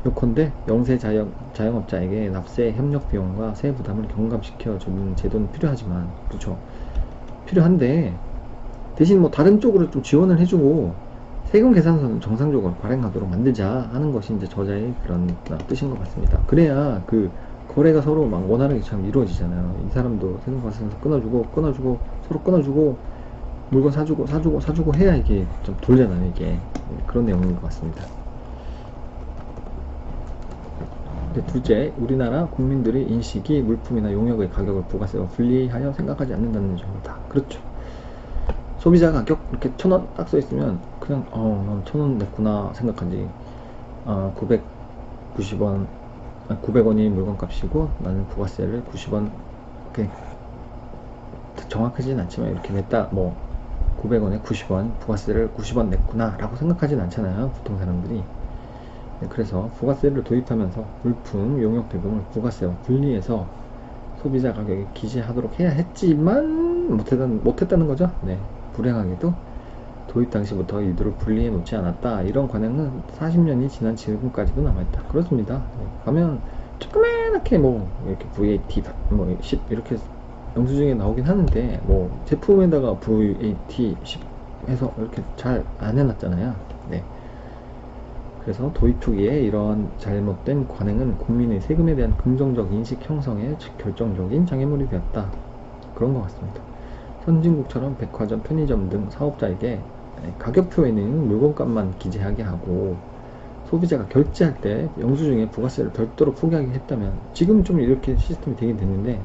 요컨대 영세 자영업자에게 납세 협력 비용과 세부 부담을 경감시켜 주는 제도는 필요하지만 그렇죠. 필요한데 대신 다른 쪽으로 좀 지원을 해주고 세금 계산서는 정상적으로 발행하도록 만들자 하는 것이 이제 저자의 그런 뜻인 것 같습니다. 그래야 그 거래가 서로 원활하게 참 이루어지잖아요. 이 사람도 세금 계산서 끊어주고 서로 끊어주고 물건 사주고 해야 이게 좀 돌잖아요. 이게 그런 내용인 것 같습니다. 둘째, 우리나라 국민들의 인식이 물품이나 용역의 가격을 부가세와 분리하여 생각하지 않는다는 점이다. 그렇죠. 소비자 가격 이렇게 1,000원 딱 써있으면 그냥 난 1,000원 냈구나 생각하지 990원 900원이 물건값이고 나는 부가세를 90원 정확하지는 않지만 이렇게 냈다 900원에 90원 부가세를 90원 냈구나 라고 생각하진 않잖아요. 보통 사람들이. 그래서 부가세를 도입하면서 물품 용역 대금을 부가세와 분리해서 소비자 가격에 기재하도록 해야 했지만 못했다는 거죠. 불행하게도 도입 당시부터 유도를 분리해 놓지 않았다. 이런 관행은 40년이 지난 지금까지도 남아있다. 그렇습니다. 가면 조그맣게 뭐 이렇게 VAT 뭐 10 이렇게 영수증에 나오긴 하는데 뭐 제품에다가 VAT 10 해서 이렇게 잘 안 해놨잖아요. 네. 그래서 도입 초기에 이런 잘못된 관행은 국민의 세금에 대한 긍정적 인식 형성에 결정적인 장애물이 되었다. 그런 것 같습니다. 선진국처럼 백화점, 편의점 등 사업자에게 가격표에는 물건값만 기재하게 하고 소비자가 결제할 때 영수증에 부가세를 별도로 포기하게 했다면 지금 좀 이렇게 시스템이 되긴 됐는데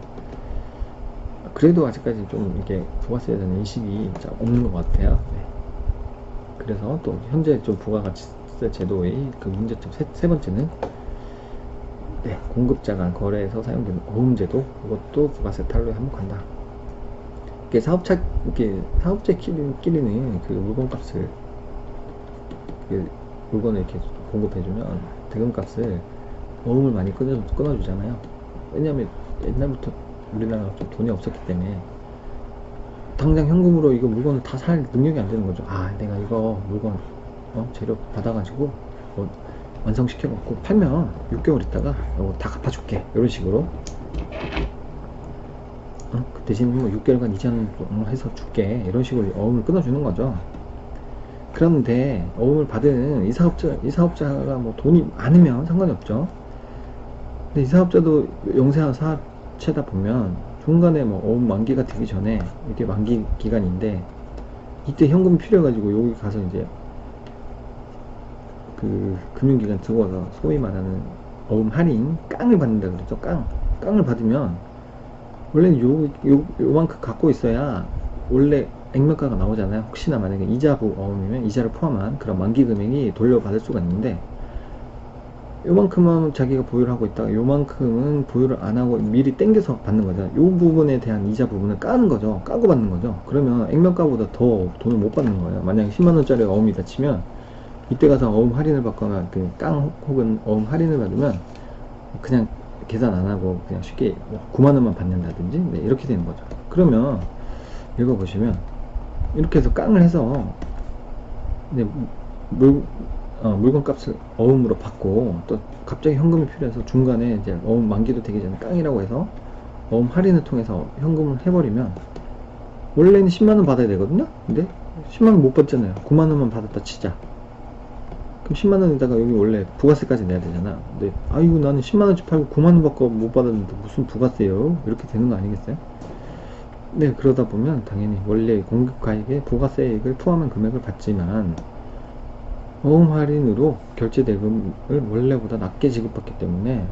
그래도 아직까지 좀 이게 부가세에 대한 인식이 없는 것 같아요. 네. 그래서 또 현재 좀 부가가치세 제도의 그 문제점 세 번째는 네, 공급자 간 거래에서 사용되는 어음제도 이것도 부가세 탈루에 한몫한다. 이게 사업자끼리는 그 물건값을 그 물건을 이렇게 공급해주면 대금값을 어음을 많이 끊어주잖아요. 왜냐하면 옛날부터 우리나라가 좀 돈이 없었기 때문에 당장 현금으로 이거 물건을 다 살 능력이 안 되는 거죠. 아, 내가 이거 물건 재료 받아가지고 완성시켜갖고 팔면 6개월 있다가 이거 다 갚아줄게. 이런 식으로 그 대신 뭐 6개월간 이자는 해서 줄게. 이런 식으로 어음을 끊어주는 거죠. 그런데 어음을 받은 이 사업자가 뭐 돈이 많으면 상관이 없죠. 근데 이 사업자도 영세한 사업체다 보면 중간에 뭐 어음 만기가 되기 전에 이게 만기 기간인데 이때 현금이 필요해가지고 여기 가서 이제 그 금융기관 들어가서 소위 말하는 어음 할인 깡을 받는다 그러죠. 깡을 받으면 원래는 요만큼 갖고 있어야 원래 액면가가 나오잖아요. 혹시나 만약에 이자부 어음이면 이자를 포함한 그런 만기 금액이 돌려받을 수가 있는데 요만큼은 자기가 보유를 하고 있다가 요만큼은 보유를 안 하고 미리 땡겨서 받는 거죠. 요 부분에 대한 이자 부분을 까는 거죠. 까고 받는 거죠. 그러면 액면가보다 더 돈을 못 받는 거예요. 만약에 10만원짜리 어음이다 치면 이때 가서 어음 할인을 받거나 그 깡 혹은 어음 할인을 받으면 그냥 계산 안 하고 그냥 쉽게 9만원만 받는다든지 네, 이렇게 되는 거죠. 그러면 이거 보시면 이렇게 해서 깡을 해서 이제 물건 값을 어음으로 받고 또 갑자기 현금이 필요해서 중간에 이제 어음 만기도 되기 전에 깡이라고 해서 어음 할인을 통해서 현금을 해버리면 원래는 10만원 받아야 되거든요. 근데 10만원 못 받잖아요. 9만원만 받았다 치자. 그럼 10만원에다가 여기 원래 부가세까지 내야 되잖아. 근데 아이고 나는 10만원치 팔고 9만원 받고 못 받았는데 무슨 부가세요? 이렇게 되는 거 아니겠어요? 네, 그러다 보면 당연히 원래 공급가액에 부가세액을 포함한 금액을 받지만 어음 할인으로 결제 대금을 원래보다 낮게 지급받기 때문에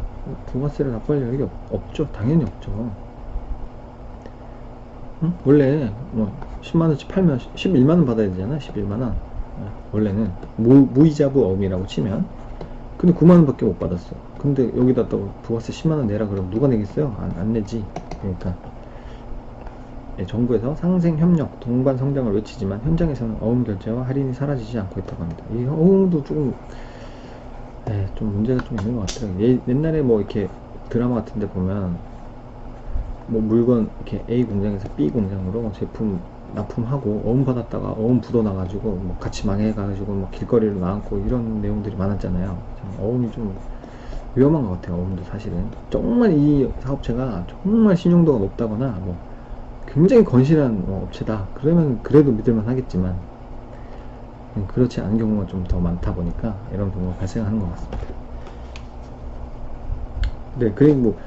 부가세를 납부할 여력이 없죠. 당연히 없죠. 원래 뭐 10만원치 팔면 11만원 받아야 되잖아. 11만원. 원래는 무이자부 어음이라고 치면 근데 9만원 밖에 못 받았어. 근데 여기다 또 부가세 10만원 내라 그러면 누가 내겠어요? 안 내지. 그러니까 정부에서 상생협력, 동반성장을 외치지만 현장에서는 어음 결제와 할인이 사라지지 않고 있다고 합니다. 이 어음도 좀 문제가 좀 있는 것 같더라고요. 옛날에 뭐 이렇게 드라마 같은 데 보면 뭐 물건 이렇게 A 공장에서 B 공장으로 제품 납품하고 어음 받았다가 어음 묻어나가지고 뭐 같이 망해가지고 뭐 길거리로 나앉고 이런 내용들이 많았잖아요. 어음이 좀 위험한 것 같아요. 어음도 사실은 정말 이 사업체가 정말 신용도가 높다거나 뭐 굉장히 건실한 업체다 그러면 그래도 믿을만 하겠지만 그렇지 않은 경우가 좀 더 많다 보니까 이런 경우가 발생하는 것 같습니다. 네, 그리고 뭐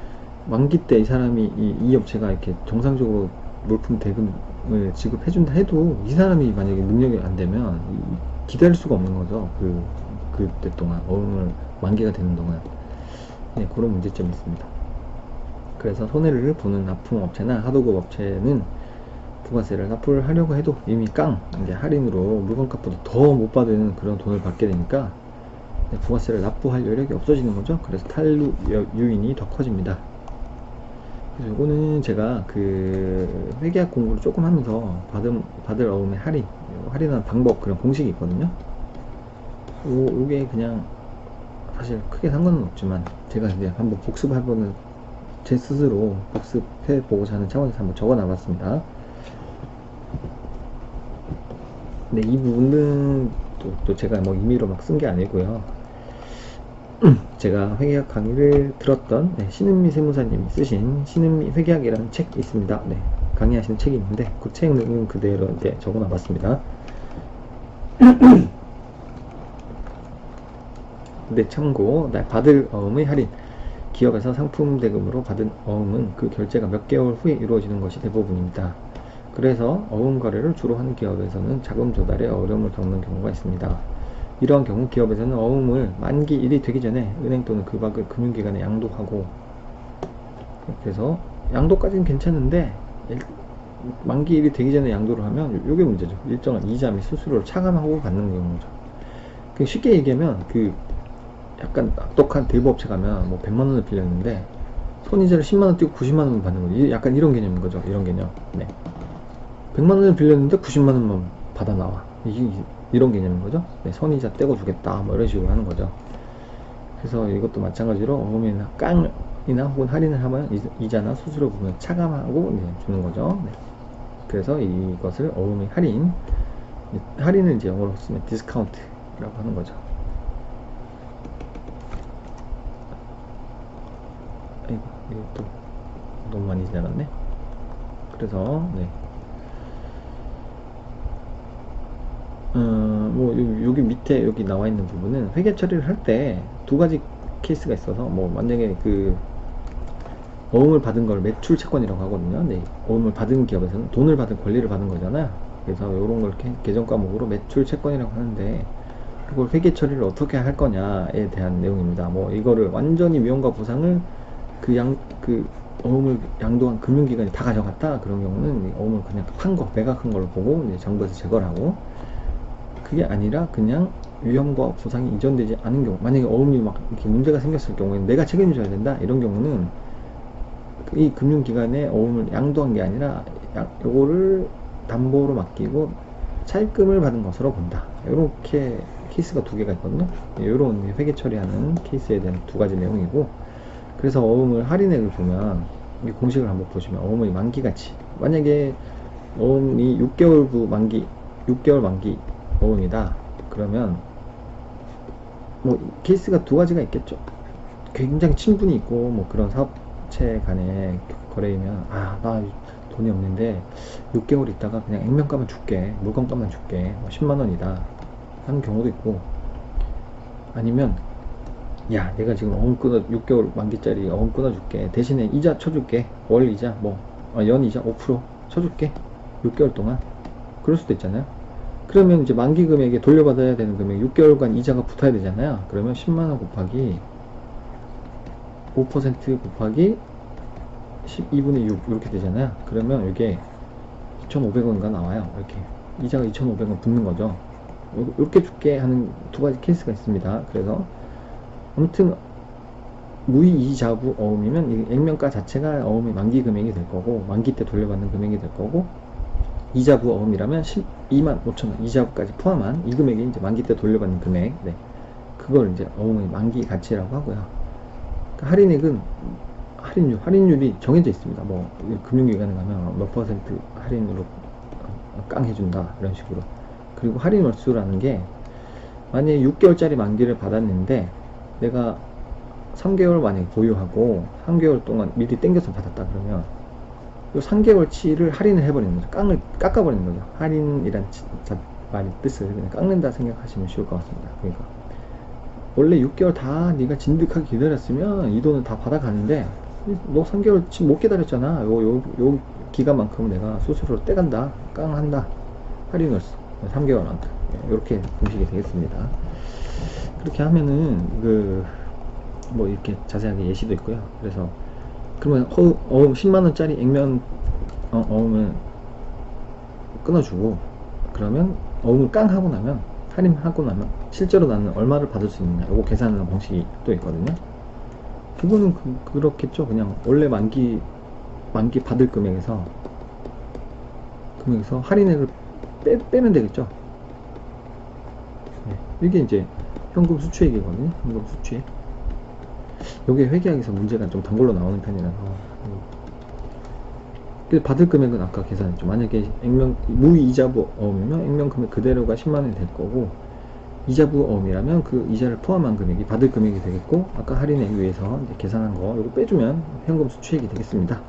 만기 때 이 사람이 이 업체가 이렇게 정상적으로 물품 대금을 지급해준다 해도 이 사람이 만약에 능력이 안 되면 기다릴 수가 없는 거죠. 그때 동안 어음을 만기가 되는 동안 네, 그런 문제점이 있습니다. 그래서 손해를 보는 납품업체나 하도급 업체는 부가세를 납부를 하려고 해도 이미 이제 할인으로 물건값보다 더 못 받은 그런 돈을 받게 되니까 부가세를 납부할 여력이 없어지는 거죠. 그래서 탈루 요인이 더 커집니다. 그래서 이거는 제가 그 회계학 공부를 조금 하면서 받을 어음의 할인하는 방법 그런 공식이 있거든요. 요게 그냥 사실 크게 상관은 없지만 제가 이제 한번 복습해보는 제 스스로 복습해 보고자 하는 차원에서 한번 적어 놔봤습니다. 네, 이 부분은 또 제가 뭐 임의로 막 쓴 게 아니고요. 제가 회계학 강의를 들었던 신은미 세무사님이 쓰신 신은미 회계학이라는 책이 있습니다. 네, 강의하시는 책이 있는데 그 책은 그대로 이제 적어놔 봤습니다. 근데 참고, 받을 어음의 할인. 기업에서 상품 대금으로 받은 어음은 그 결제가 몇 개월 후에 이루어지는 것이 대부분입니다. 그래서 어음 거래를 주로 하는 기업에서는 자금 조달에 어려움을 겪는 경우가 있습니다. 이러한 경우 기업에서는 어음을 만기일이 되기 전에 은행 또는 그 밖의 금융기관에 양도하고, 그래서 양도까지는 괜찮은데 만기일이 되기 전에 양도를 하면 이게 문제죠. 일정한 이자 및 수수료를 차감하고 받는 경우죠. 쉽게 얘기하면 약간 악독한 대부업체 가면 뭐 100만원을 빌렸는데 손이자를 10만원 띄고 90만원 받는 거죠. 약간 이런 개념인 거죠. 이런 개념. 네. 100만원을 빌렸는데 90만원만 받아 나와. 이런 개념인 거죠. 네, 손이자 떼고 주겠다. 뭐 이런 식으로 하는 거죠. 그래서 이것도 마찬가지로 어음이나 깡이나 혹은 할인을 하면 이자나 수수료 부분을 차감하고 주는 거죠. 네. 그래서 이것을 어음의 할인, 할인을 이제 영어로 쓰면 디스카운트라고 하는 거죠. 아이고, 이것도 너무 많이 지나갔네. 그래서 뭐 여기 밑에 여기 나와 있는 부분은 회계 처리를 할 때 두 가지 케이스가 있어서, 뭐 만약에 어음을 받은 걸 매출 채권이라고 하거든요. 네, 어음을 받은 기업에서는 돈을 받은 권리를 받은 거잖아요. 그래서 이런 걸 계정 과목으로 매출 채권이라고 하는데, 그걸 회계 처리를 어떻게 할 거냐에 대한 내용입니다. 뭐 이거를 완전히 위험과 보상을 그 어음을 양도한 금융기관이 다 가져갔다, 그런 경우는 어음을 그냥 매각한 걸로 보고 이제 정부에서 제거를 하고, 그게 아니라 그냥 위험과 보상이 이전되지 않은 경우, 만약에 어음이 막 이렇게 문제가 생겼을 경우에는 내가 책임져야 된다, 이런 경우는 이 금융기관에 어음을 양도한 게 아니라 요거를 담보로 맡기고 차입금을 받은 것으로 본다. 이렇게 케이스가 두 개가 있거든요. 이런 회계 처리하는 케이스에 대한 두 가지 내용이고, 그래서 어음을 할인액을 보면 이 공식을 한번 보시면 어음의 만기가치, 만약에 어음이 6개월 만기 어음이다 그러면 뭐 케이스가 두 가지가 있겠죠. 굉장히 친분이 있고 뭐 그런 사업체 간의 거래이면, 나 돈이 없는데 6개월 있다가 그냥 액면가만 줄게, 물건값만 줄게, 뭐 10만원이다 하는 경우도 있고, 아니면 야, 내가 지금 6개월 만기짜리 어음 끊어줄게, 대신에 이자 쳐줄게, 월 이자 연 이자 5% 쳐줄게 6개월 동안, 그럴 수도 있잖아요. 그러면 이제 만기 금액에 돌려받아야 되는 금액 6개월간 이자가 붙어야 되잖아요. 그러면 10만원 곱하기 5% 곱하기 12분의 6 이렇게 되잖아요. 그러면 이게 2,500원인가 나와요. 이렇게 이자가 2,500원 붙는 거죠. 이렇게 줄게 하는 두 가지 케이스가 있습니다. 그래서 아무튼 무이자부 어음이면 이 액면가 자체가 어음의 만기 금액이 될 거고, 만기 때 돌려받는 금액이 될 거고, 이자부 어음이라면 12만 5천원 이자부까지 포함한 이 금액이 이제 만기 때 돌려받는 금액, 그걸 이제 어음의 만기 가치라고 하고요. 할인액은 할인율이 정해져 있습니다. 뭐 금융기관에 가면 몇 퍼센트 할인으로 깡 해준다, 이런 식으로. 그리고 할인 월수라는 게, 만약에 6개월짜리 만기를 받았는데 내가 3개월 만에 보유하고 3개월 동안 미리 땡겨서 받았다 그러면 요 3개월치를 할인을 해버리는 거죠. 깎아버리는 거죠. 할인이란 말의 뜻을 그냥 깎는다 생각하시면 쉬울 것 같습니다. 그러니까 원래 6개월 다 네가 진득하게 기다렸으면 이 돈을 다 받아가는데, 너 3개월치 못 기다렸잖아. 요 기간만큼 내가 수수료를 떼간다, 깡한다, 할인을 3개월만큼. 이렇게 공식이 되겠습니다. 그렇게 하면은 뭐 이렇게 자세하게 예시도 있고요. 그래서 그러면 어음 10만원짜리 액면 어음을 끊어주고, 그러면 어음을 깡 하고 나면, 할인하고 나면 실제로 나는 얼마를 받을 수 있느냐, 요거 계산하는 방식이 또 있거든요. 그거는 그렇겠죠. 그냥 원래 만기 받을 금액에서 할인액을 빼면 되겠죠. 이게 이제 현금 수취액이거든요. 현금 수취액. 요게 회계학에서 문제가 좀 단골로 나오는 편이라서 받을 금액은 아까 계산했죠. 만약에 무이자부어음이면 액면금액 그대로가 10만원이 될 거고, 이자부어음이라면 그 이자를 포함한 금액이 받을 금액이 되겠고, 아까 할인액 위해서 이제 계산한 거 이거 빼주면 현금 수취액이 되겠습니다.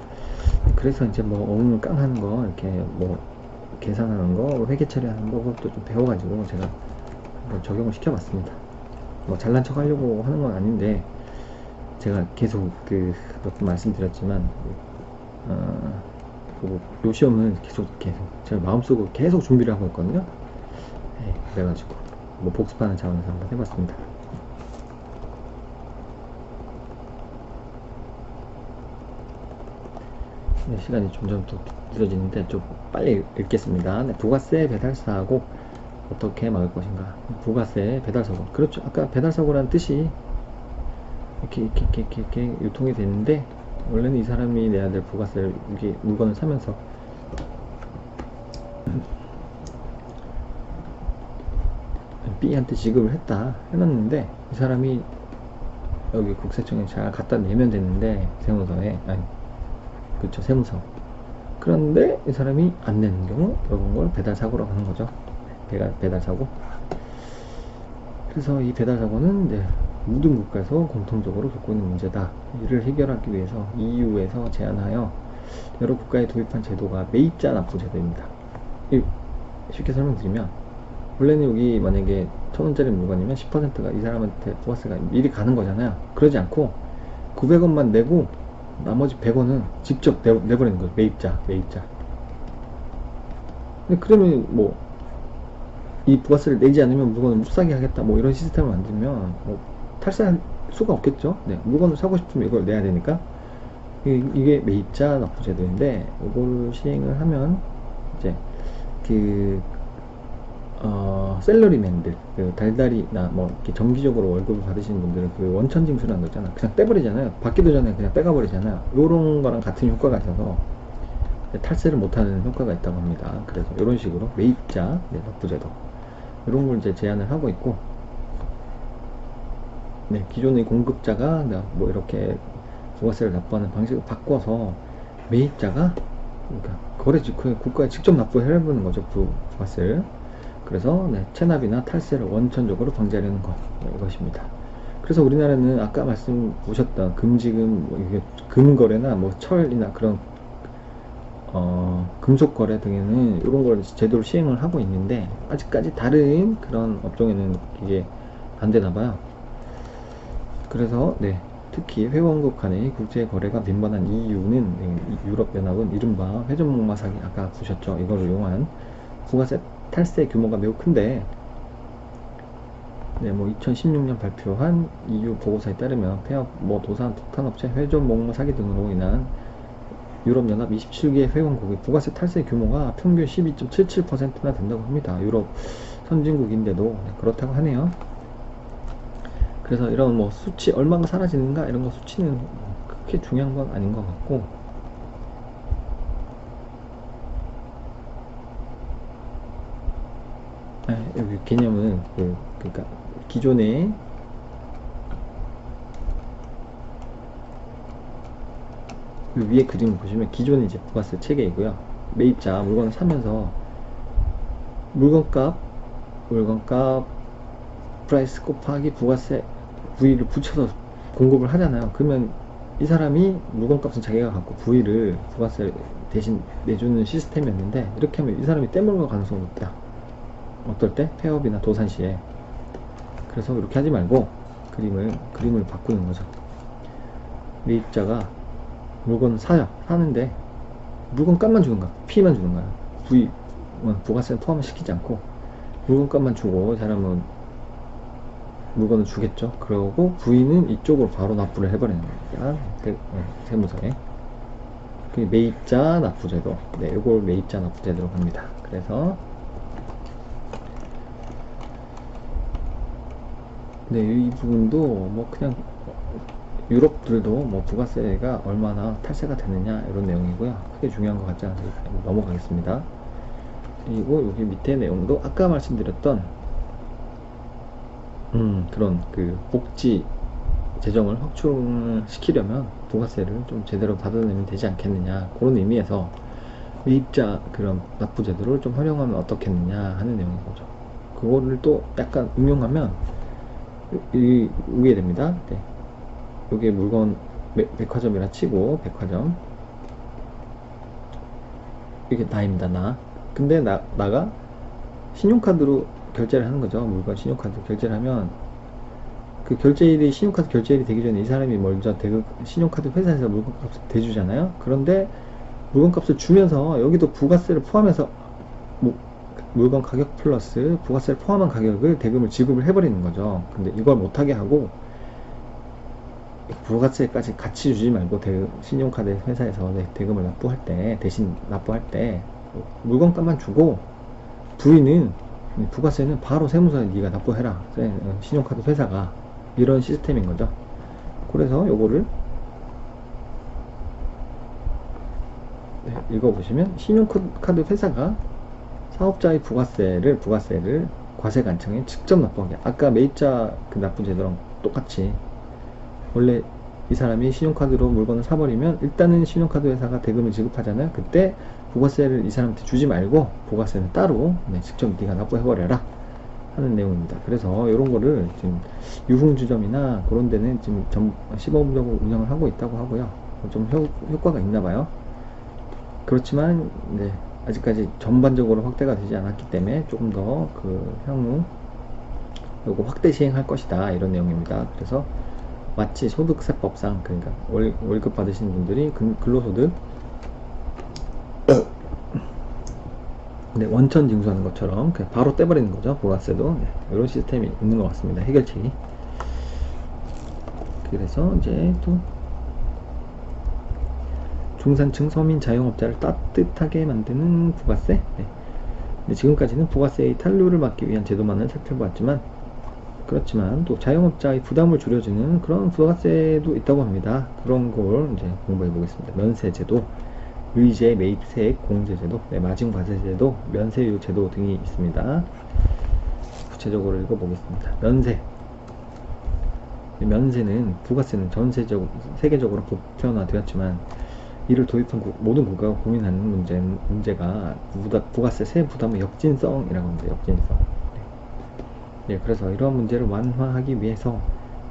그래서 이제 뭐 어음을 깡하는 거 이렇게 뭐 계산하는 거 회계 처리하는 거 그것도 좀 배워가지고 제가 한번 적용을 시켜봤습니다. 뭐 잘난 척 하려고 하는 건 아닌데, 제가 계속 몇 번 말씀드렸지만 요 시험은 계속 제가 마음속으로 계속 준비를 하고 있거든요. 네, 그래가지고 뭐 복습하는 차원에서 한번 해봤습니다. 네, 시간이 점점 또 늦어지는데 좀 빨리 읽겠습니다. 네, 부가세 배달사하고 어떻게 막을 것인가. 부가세 배달사고, 그렇죠. 아까 배달사고라는 뜻이 이렇게 유통이 되는데, 원래는 이 사람이 내야 될 부가세를 이게 물건을 사면서 B한테 지급을 해놨는데, 이 사람이 여기 국세청에 잘 갖다 내면 되는데, 세무서에, 그쵸, 세무서. 그런데 이 사람이 안 내는 경우, 이런 걸 배달사고라고 하는 거죠. 배달사고. 그래서 이 배달사고는 이제 모든 국가에서 공통적으로 겪고 있는 문제다. 이를 해결하기 위해서 EU에서 제안하여 여러 국가에 도입한 제도가 매입자 납부 제도입니다. 쉽게 설명드리면, 원래는 여기 만약에 1,000원짜리 물건이면 10%가 이 사람한테 부가세가 미리 가는 거잖아요. 그러지 않고 900원만 내고 나머지 100원은 직접 내버리는 거죠. 매입자. 근데 그러면 뭐 이 부가세를 내지 않으면 물건을 못 사게 하겠다, 뭐 이런 시스템을 만들면 뭐 탈세할 수가 없겠죠. 네, 물건을 사고 싶으면 이걸 내야 되니까. 이게 매입자 납부 제도인데, 이걸 시행을 하면 이제 샐러리맨들, 달달이나 뭐 이렇게 정기적으로 월급을 받으시는 분들은 원천 징수라는 거 있잖아. 그냥 떼버리잖아요. 받기도 전에 그냥 떼가버리잖아요. 요런 거랑 같은 효과가 있어서 탈세를 못하는 효과가 있다고 합니다. 그래서 이런 식으로 매입자 납부 제도, 이런 걸 이제 제안을 하고 있고, 네, 기존의 공급자가 뭐 이렇게 부가세를 납부하는 방식을 바꿔서 매입자가, 그러니까 거래 직후에 국가에 직접 납부를 해보는 거죠, 부가세를. 그래서 체납이나 탈세를 원천적으로 방지하려는 것, 이것입니다. 그래서 우리나라는 아까 말씀 보셨던 금지금, 뭐 이게 금거래나 뭐 철이나 그런 금속 거래 등에는 이런 걸 제도를 시행을 하고 있는데, 아직까지 다른 그런 업종에는 이게 안 되나 봐요. 그래서 특히 회원국 간의 국제 거래가 민감한 EU는, 유럽연합은 이른바 회전목마 사기, 아까 보셨죠? 이걸 이용한 부가세 탈세 규모가 매우 큰데, 뭐 2016년 발표한 EU 보고서에 따르면 폐업, 도산, 폭탄업체, 회전목마 사기 등으로 인한 유럽연합 27개 회원국의 부가세 탈세 규모가 평균 12.77%나 된다고 합니다. 유럽 선진국인데도 그렇다고 하네요. 그래서 이런 뭐 수치, 얼마가 사라지는가, 이런 거 수치는 그렇게 중요한 건 아닌 것 같고, 여기 개념은 그러니까 기존에 위에 그림 보시면 기존의 이제 부가세 체계이고요. 매입자, 물건을 사면서 물건값 프라이스 곱하기 부가세 V를 붙여서 공급을 하잖아요. 그러면 이 사람이 물건값은 자기가 갖고 V를 부가세 대신 내주는 시스템이었는데, 이렇게 하면 이 사람이 떼먹을 가능성이 높다. 어떨 때? 폐업이나 도산 시에. 그래서 이렇게 하지 말고 그림을 바꾸는 거죠. 매입자가 물건을 사는데 물건값만 주는 거야. P만 주는 거야. V, 부가세는 포함을 시키지 않고 물건값만 주고, 이 사람은 물건을 주겠죠. 그러고 V는 이쪽으로 바로 납부를 해버리는 거야. 세무서에. 그게 매입자 납부제도. 이걸 매입자 납부제도로 합니다. 그래서 이 부분도 뭐 그냥 유럽들도 뭐 부가세가 얼마나 탈세가 되느냐, 이런 내용이고요. 크게 중요한 것 같지 않아서 넘어가겠습니다. 그리고 여기 밑에 내용도 아까 말씀드렸던 그런 복지 재정을 확충시키려면 부가세를 좀 제대로 받아내면 되지 않겠느냐, 그런 의미에서 매입자 그런 납부 제도를 좀 활용하면 어떻겠느냐 하는 내용인 거죠. 그거를 또 약간 응용하면 이게 됩니다. 네. 요게 물건 백화점이라 치고 백화점 이게 나입니다. 나. 근데 나가 신용카드로 결제를 하는 거죠. 물건 신용카드 결제를 하면 그 결제일이 신용카드 결제일이 되기 전에 이 사람이 먼저 신용카드 회사에서 물건값을 대주잖아요. 그런데 물건값을 주면서 여기도 부가세를 포함해서 물건 가격 플러스 부가세를 포함한 가격을 대금을 지급을 해버리는 거죠. 근데 이걸 못하게 하고 부가세까지 같이 주지 말고 신용카드 회사에서 대금을 납부할 때 대신 납부할 때 물건값만 주고 부인은 부가세는 바로 세무서에 네가 납부해라. 신용카드 회사가 이런 시스템인 거죠. 그래서 요거를 읽어보시면 신용카드 회사가 사업자의 부가세를 과세관청에 직접 납부하게. 아까 매입자 그 납부 제도랑 똑같이 원래 이 사람이 신용카드로 물건을 사버리면 일단은 신용카드 회사가 대금을 지급하잖아요. 그때 부가세를 이 사람한테 주지 말고 부가세는 따로 직접 네가 납부해버려라 하는 내용입니다. 그래서 이런 거를 지금 유흥주점이나 그런 데는 지금 시범적으로 운영을 하고 있다고 하고요. 좀 효과가 있나 봐요. 그렇지만 아직까지 전반적으로 확대가 되지 않았기 때문에 조금 더 그 향후 요거 확대 시행할 것이다 이런 내용입니다. 그래서 마치 소득세법상 그러니까 월급 받으시는 분들이 근로소득 원천 징수하는 것처럼 그냥 바로 떼버리는 거죠. 부가세도 이런 시스템이 있는 것 같습니다. 해결책이. 그래서 이제 또 중산층 서민 자영업자를 따뜻하게 만드는 부가세. 지금까지는 부가세의 탄류를 막기 위한 제도만을 살펴보았지만 그렇지만 또 자영업자의 부담을 줄여주는 그런 부가세도 있다고 합니다. 그런 걸 이제 공부해 보겠습니다. 면세제도, 의제 매입세액 공제제도, 마진과세제도, 면세유 제도 등이 있습니다. 구체적으로 읽어보겠습니다. 면세는 부가세는 세계적으로 보편화되었지만 이를 도입한 모든 국가가 고민하는 문제가 부가세 세 부담의 역진성이라고 합니다. 역진성. 그래서 이러한 문제를 완화하기 위해서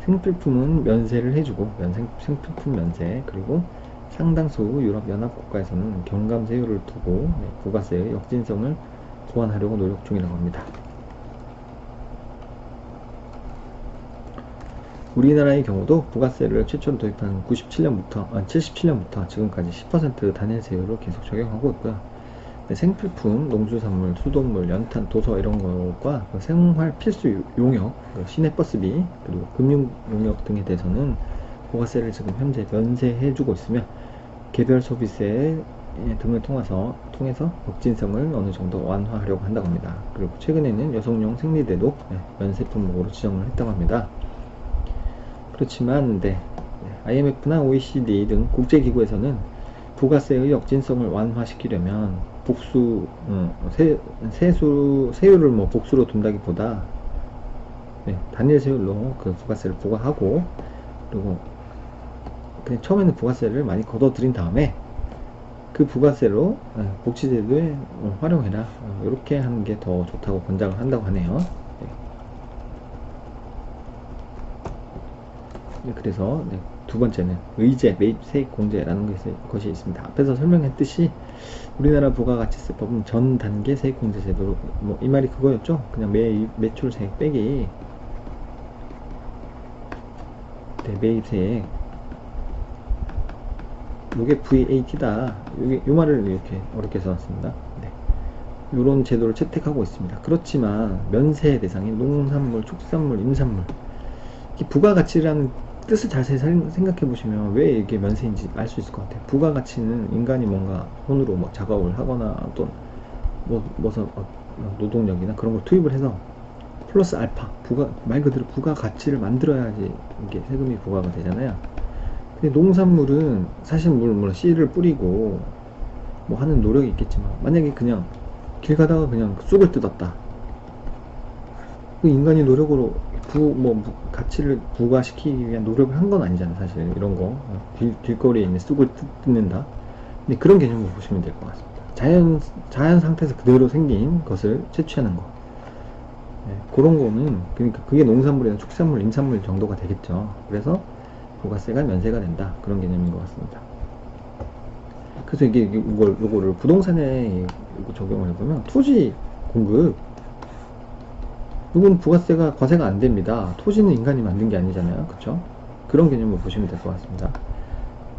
생필품은 면세를 해주고 생필품 면세, 그리고 상당수 유럽 연합 국가에서는 경감세율을 두고 부가세의 역진성을 보완하려고 노력 중이라고 합니다. 우리나라의 경우도 부가세를 최초로 도입한 77년부터 지금까지 10% 단일세율을 계속 적용하고 있고요. 생필품, 농수산물, 수돗물, 연탄, 도서 이런 것과 생활 필수 용역, 시내버스비, 그리고 금융 용역 등에 대해서는 부가세를 지금 현재 면세해주고 있으며 개별 소비세 등을 통해서 역진성을 어느 정도 완화하려고 한다고 합니다. 그리고 최근에는 여성용 생리대도 면세 품목으로 지정을 했다고 합니다. 그렇지만 IMF나 OECD 등 국제기구에서는 부가세의 역진성을 완화시키려면 세율을 복수로 둔다기보다 단일 세율로 그 부가세를 부과하고 그리고 그냥 처음에는 부가세를 많이 걷어들인 다음에 그 부가세로 복지제도에 활용해라 이렇게 하는 게 더 좋다고 권장을 한다고 하네요. 그래서 두 번째는 의제, 매입세액 공제라는 것이 있습니다. 앞에서 설명했듯이 우리나라 부가가치세법은 전 단계 세액공제 제도로 이 말이 그거였죠. 그냥 매출세액 빼기 매입세액 요게 VAT다. 요 말을 이렇게 어렵게 써놨습니다. 이런 제도를 채택하고 있습니다. 그렇지만 면세 대상인 농산물, 축산물, 임산물 부가가치라는 뜻을 자세히 생각해 보시면 왜 이게 면세인지 알 수 있을 것 같아요. 부가가치는 인간이 뭔가 손으로 작업을 하거나 어떤 노동력이나 그런 걸 투입을 해서 플러스 알파 말 그대로 부가가치를 만들어야지 이게 세금이 부과가 되잖아요. 근데 농산물은 사실 물론 씨를 뿌리고 하는 노력이 있겠지만 만약에 그냥 길 가다가 그냥 쑥을 뜯었다. 그 인간이 노력으로 가치를 부과시키기 위한 노력을 한 건 아니잖아요. 사실 이런 거 길거리에 있는 쑥을 뜯는다. 근데 그런 개념으로 보시면 될 것 같습니다. 자연 상태에서 그대로 생긴 것을 채취하는 거. 네, 그런 거는, 그러니까 그게 농산물이나 축산물, 임산물 정도가 되겠죠. 그래서 부가세가 면세가 된다. 그런 개념인 것 같습니다. 그래서 요거를 부동산에 이거 적용을 해보면, 토지 공급, 이건 부가세가, 과세가 안 됩니다. 토지는 인간이 만든 게 아니잖아요. 그쵸? 그런 개념으로 보시면 될 것 같습니다.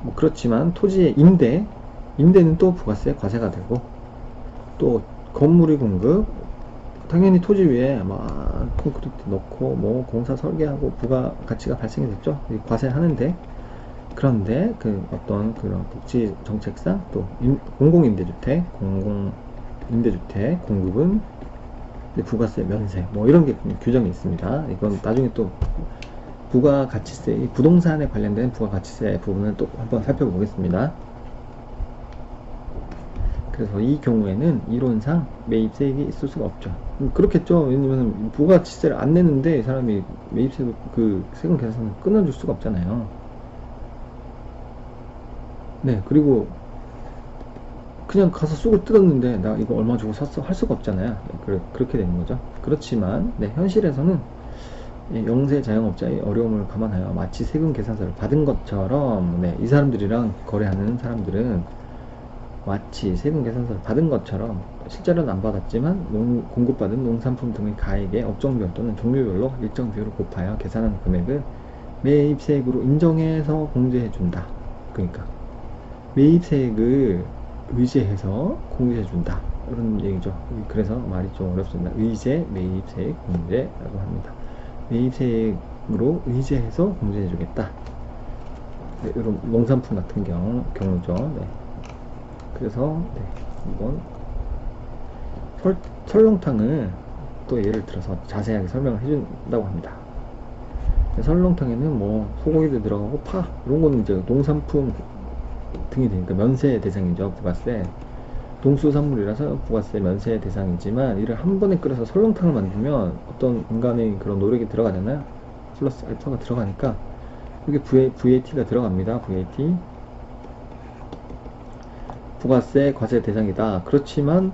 뭐 그렇지만 토지의 임대는 또 부가세 과세가 되고, 또 건물의 공급, 당연히 토지 위에 막 콘크리트 넣고 뭐 공사 설계하고 부가 가치가 발생이 됐죠. 과세하는데, 그런데 그 어떤 그런 복지 정책상 또 공공임대주택 공급은 부가세 면세 뭐 이런 게 규정이 있습니다. 이건 나중에 또 부가가치세, 부동산에 관련된 부가가치세 부분을 또 한번 살펴보겠습니다. 그래서 이 경우에는 이론상 매입세액이 있을 수가 없죠. 그렇겠죠. 왜냐면 부가가치세를 안 내는데 사람이 매입세 그 세금 계산을 끊어줄 수가 없잖아요. 네, 그리고 그냥 가서 쑥을 뜯었는데 나 이거 얼마 주고 샀어 할 수가 없잖아요. 네, 그렇게 되는 거죠. 그렇지만 네, 현실에서는 영세 자영업자의 어려움을 감안하여 마치 세금 계산서를 받은 것처럼, 네, 이 사람들이랑 거래하는 사람들은 마치 세금 계산서를 받은 것처럼 실제로는 안 받았지만 공급받은 농산품 등의 가액의 업종별 또는 종류별로 일정 비율을 곱하여 계산한 금액을 매입세액으로 인정해서 공제해준다. 그러니까 매입세액을 의제해서 공제해준다, 이런 얘기죠. 그래서 말이 좀 어렵습니다. 의제 매입세액 공제라고 합니다. 매입세액으로 의제해서 공제해주겠다. 네, 이런 농산품 같은 경우죠. 네. 그래서 네, 이번 설렁탕을 또 예를 들어서 자세하게 설명을 해준다고 합니다. 설렁탕에는 뭐 소고기도 들어가고 파 이런 거는 이제 농산품 등이 되니까 면세 대상이죠. 부가세 동수산물이라서 부가세 면세 대상이지만, 이를 한 번에 끓여서 설렁탕을 만들면 어떤 인간의 그런 노력이 들어가잖아요. 플러스 알파가 들어가니까 이게 VAT가 들어갑니다. VAT 부가세 과세 대상이다. 그렇지만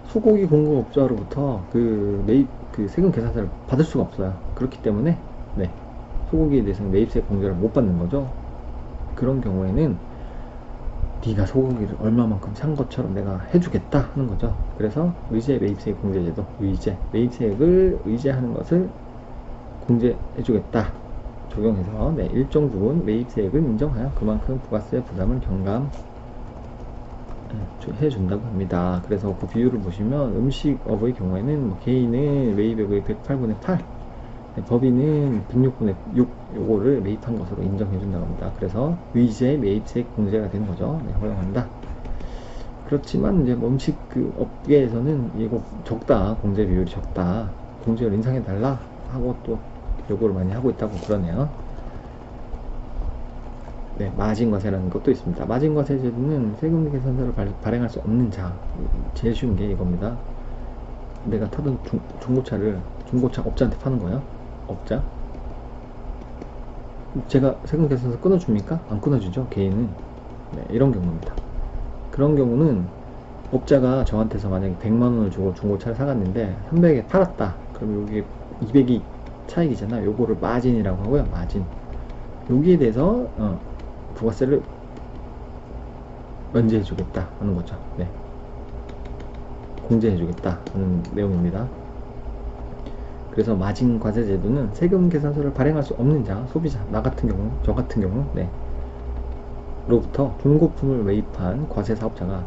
소고기 공급업자로부터 그 세금 계산서를 받을 수가 없어요. 그렇기 때문에 네, 소고기에 대해서는 매입세 공제를 못 받는 거죠. 그런 경우에는 네가 소고기를 얼마만큼 산 것처럼 내가 해주겠다 하는 거죠. 그래서 의제 매입세액 공제제도, 매입세액을 의제하는 것을 공제해주겠다 적용해서 네, 일정 부분 매입세액을 인정하여 그만큼 부가세 부담을 해준다고 합니다. 그래서 그 비율을 보시면 음식업의 경우에는 뭐 개인은 매입액의 108분의 8, 법인은 106분의 6 요거를 매입한 것으로 인정해준다고 합니다. 그래서 의제 매입세액 공제가 되는 거죠. 네, 허용한다. 그렇지만 이제 음식 그 업계에서는 이거 적다, 공제 비율이 적다, 공제를 인상해달라 하고 또 요구를 많이 하고 있다고 그러네요. 네, 마진과세라는 것도 있습니다. 마진과세 제도는 세금 계산서를 발행할 수 없는 자, 제일 쉬운 게 이겁니다. 내가 타던 중고차 업자한테 파는 거예요. 업자. 제가 세금 계산서 끊어줍니까? 안 끊어주죠. 개인은. 네, 이런 경우입니다. 그런 경우는 업자가 저한테서 만약에 100만원을 주고 중고차를 사갔는데 300에 팔았다. 그럼 여기 200이 차익이잖아. 요거를 마진이라고 하고요. 마진. 여기에 대해서 부가세를 면제해주겠다 하는 거죠. 네. 공제해주겠다 하는 내용입니다. 그래서 마진 과세 제도는 세금 계산서를 발행할 수 없는 자, 소비자, 저 같은 경우, 네, 로부터 중고품을 매입한 과세 사업자가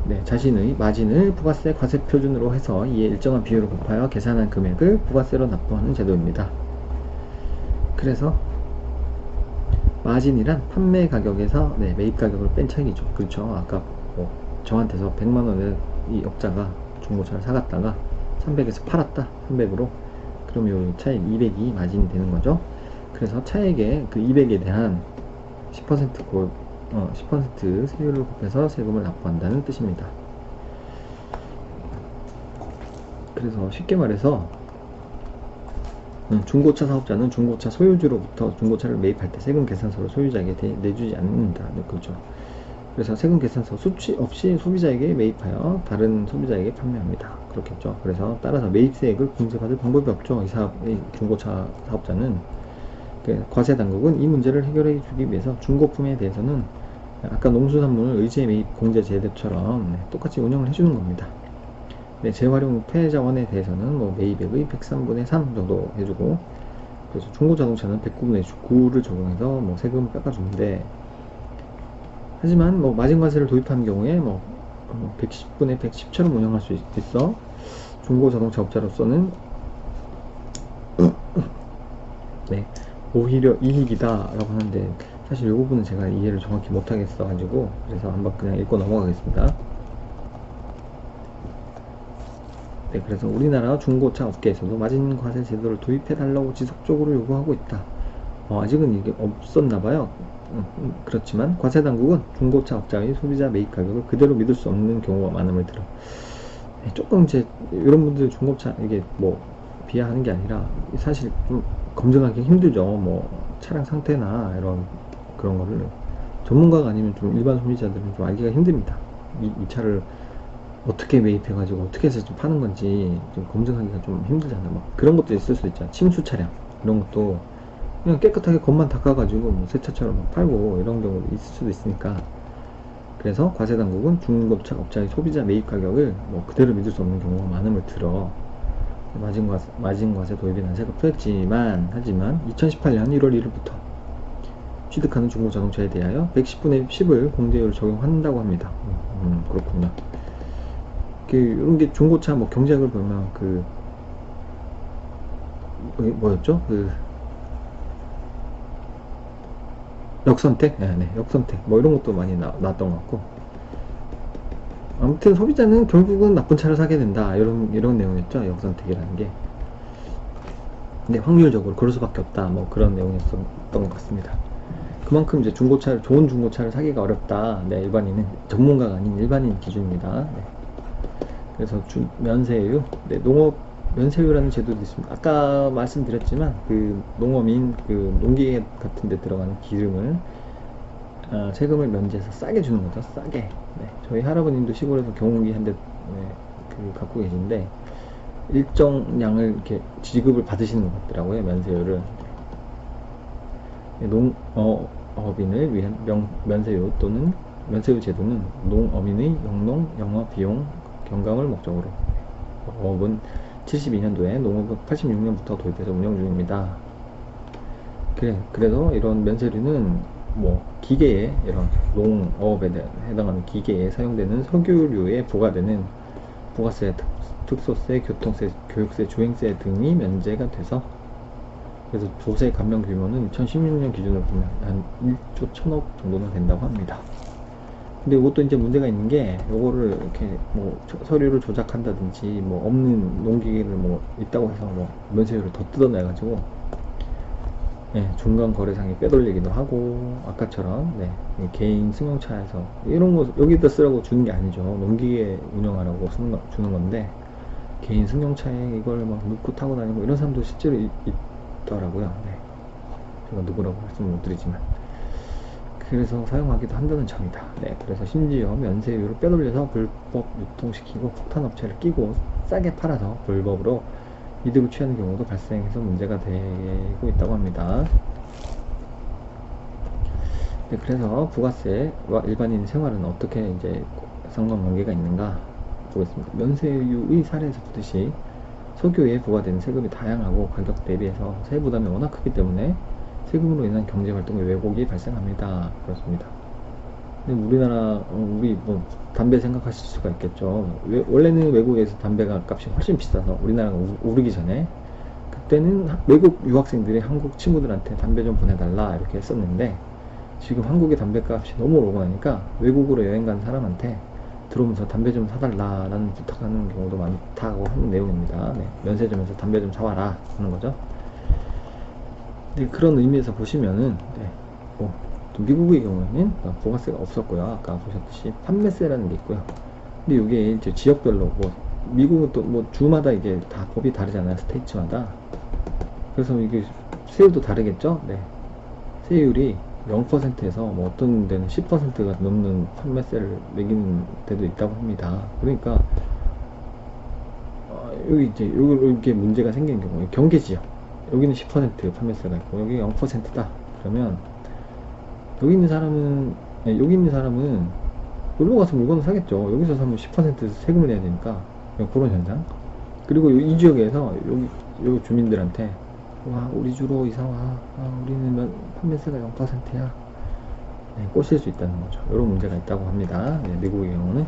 네, 자신의 마진을 부가세 과세 표준으로 해서 이에 일정한 비율을 곱하여 계산한 금액을 부가세로 납부하는 제도입니다. 그래서 마진이란 판매 가격에서 네, 매입 가격을 뺀 차익이죠. 그렇죠. 아까 뭐 저한테서 100만원을 이 업자가 중고차를 사갔다가 300에서 팔았다. 300으로. 그럼 요 차익 200이 마진이 되는 거죠. 그래서 차액의 그 200에 대한 10% 세율을 곱해서 세금을 납부한다는 뜻입니다. 그래서 쉽게 말해서 중고차 사업자는 중고차 소유주로부터 중고차를 매입할 때 세금 계산서를 소유자에게 내주지 않는다. 그렇죠. 그래서 세금 계산서 수취 없이 소비자에게 매입하여 다른 소비자에게 판매합니다. 그렇겠죠. 그래서 따라서 매입세액을 공제받을 방법이 없죠. 이 중고차 사업자는. 과세 당국은 이 문제를 해결해 주기 위해서 중고품에 대해서는 아까 농수산물 의제 매입 공제 제도처럼 똑같이 운영을 해주는 겁니다. 재활용 폐자원에 대해서는 뭐 매입액의 103분의 3 정도 해주고, 그래서 중고자동차는 109분의 9를 적용해서 뭐 세금을 깎아주는데, 하지만 뭐 마진과세를 도입하는 경우에 뭐 110분의 110처럼 운영할 수 있어 중고자동차 업자로서는 오히려 이익이다 라고 하는데, 사실 이 부분은 제가 이해를 정확히 못하겠어 가지고 그래서 한번 그냥 읽고 넘어가겠습니다. 그래서 우리나라 중고차 업계에서도 마진과세 제도를 도입해달라고 지속적으로 요구하고 있다. 아직은 이게 없었나봐요. 그렇지만 과세당국은 중고차 업자의 소비자 매입 가격을 그대로 믿을 수 없는 경우가 많음을 들어. 조금 이제 이런 분들 중고차 이게 뭐 비하하는 게 아니라 사실 좀 검증하기 힘들죠. 뭐 차량 상태나 이런 그런 거를 전문가가 아니면 좀 일반 소비자들은 좀 알기가 힘듭니다. 이 차를 어떻게 매입해가지고 어떻게 해서 좀 파는 건지 좀 검증하기가 좀 힘들잖아요. 막 그런 것도 있을 수 있죠. 침수 차량 이런 것도 그냥 깨끗하게 겉만 닦아가지고 뭐 새 차처럼 막 팔고 이런 경우도 있을 수도 있으니까. 그래서 과세당국은 중고차 업자의 소비자 매입 가격을 뭐 그대로 믿을 수 없는 경우가 많음을 들어 마진과세 도입에 난세가 풀렸지만, 하지만 2018년 1월 1일부터 취득하는 중고자동차에 대하여 110분의 10을 공제율을 적용한다고 합니다. 그렇군요. 이런 게 중고차 뭐 경쟁을 보면 뭐였죠? 역선택? 네, 역선택. 뭐 이런 것도 많이 나왔던 것 같고. 아무튼 소비자는 결국은 나쁜 차를 사게 된다. 이런 내용이었죠. 역선택이라는 게. 근데 확률적으로 그럴 수밖에 없다. 뭐 그런 내용이었던 것 같습니다. 그만큼 이제 좋은 중고차를 사기가 어렵다. 네, 일반인은, 전문가가 아닌 일반인 기준입니다. 네. 그래서 면세유, 농업 면세유라는 제도도 있습니다. 아까 말씀드렸지만 농어민 농기계 같은 데 들어가는 기름을 세금을 면제해서 싸게 주는 거죠. 싸게. 저희 할아버님도 시골에서 경운기 한 대 갖고 계신데 일정 양을 이렇게 지급을 받으시는 것 같더라고요. 면세유를. 농어민을 위한 면세유 또는 면세유 제도는 농어민의 영농, 영업, 비용 경감을 목적으로, 어업은 72년도에 농업은 86년부터 도입해서 운영 중입니다. 그래서 이런 면세류는 뭐 기계에, 이런 농어업에 해당하는 기계에 사용되는 석유류에 부과되는 부가세, 특소세, 교통세, 교육세, 주행세 등이 면제가 돼서, 그래서 조세 감면 규모는 2016년 기준으로 보면 한 1조 1000억 정도는 된다고 합니다. 근데 이것도 이제 문제가 있는 게, 요거를 이렇게 뭐 서류를 조작한다든지 뭐 없는 농기계를 뭐 있다고 해서 뭐 면세율을 더 뜯어내가지고 중간 거래상에 빼돌리기도 하고, 아까처럼 개인 승용차에서 이런 거 여기다 쓰라고 주는 게 아니죠. 농기계 운영하라고 주는 건데, 개인 승용차에 이걸 막 넣고 타고 다니고 이런 사람도 실제로 있더라고요. 제가 누구라고 말씀 못 드리지만. 그래서 사용하기도 한다는 점이다. 그래서 심지어 면세율을 빼돌려서 불법 유통시키고 폭탄업체를 끼고 싸게 팔아서 불법으로 이득을 취하는 경우도 발생해서 문제가 되고 있다고 합니다. 그래서 부가세와 일반인 생활은 어떻게 이제 상관관계가 있는가 보겠습니다. 면세유의 사례에서 보듯이 석유에 부과되는 세금이 다양하고 가격 대비해서 세부 부담이 워낙 크기 때문에 세금으로 인한 경제활동의 왜곡이 발생합니다. 그렇습니다. 근데 우리나라, 우리 뭐 담배 생각하실 수가 있겠죠. 원래는 외국에서 담배가 값이 훨씬 비싸서 우리나라가 오르기 전에, 그때는 외국 유학생들이 한국 친구들한테 담배 좀 보내달라 이렇게 했었는데, 지금 한국의 담배값이 너무 오르고 나니까 외국으로 여행 간 사람한테 들어오면서 담배 좀 사달라 라는 부탁하는 경우도 많다고 하는 내용입니다. 면세점에서 담배 좀 사와라 하는 거죠. 그런 의미에서 보시면은 미국의 경우에는 부가세가 없었고요. 아까 보셨듯이 판매세라는 게 있고요. 근데 이게 이제 지역별로 미국은 또 주마다 이게 다 법이 다르잖아요. 스테이츠마다. 그래서 이게 세율도 다르겠죠. 세율이 0%에서 뭐 어떤 데는 10%가 넘는 판매세를 매기는 데도 있다고 합니다. 그러니까 여기 이제 이게 문제가 생기는 경우 경계지역 여기는 10% 판매세가 있고 여기 0%다 그러면 여기 있는 사람은 놀러 가서 물건을 사겠죠. 여기서 사면 10% 세금을 내야 되니까 그런 현상. 그리고 이 지역에서 여기 주민들한테 와 우리 주로 이사 와 우리는 판매세가 0%야 꼬실 수 있다는 거죠. 이런 문제가 있다고 합니다. 미국의 경우는.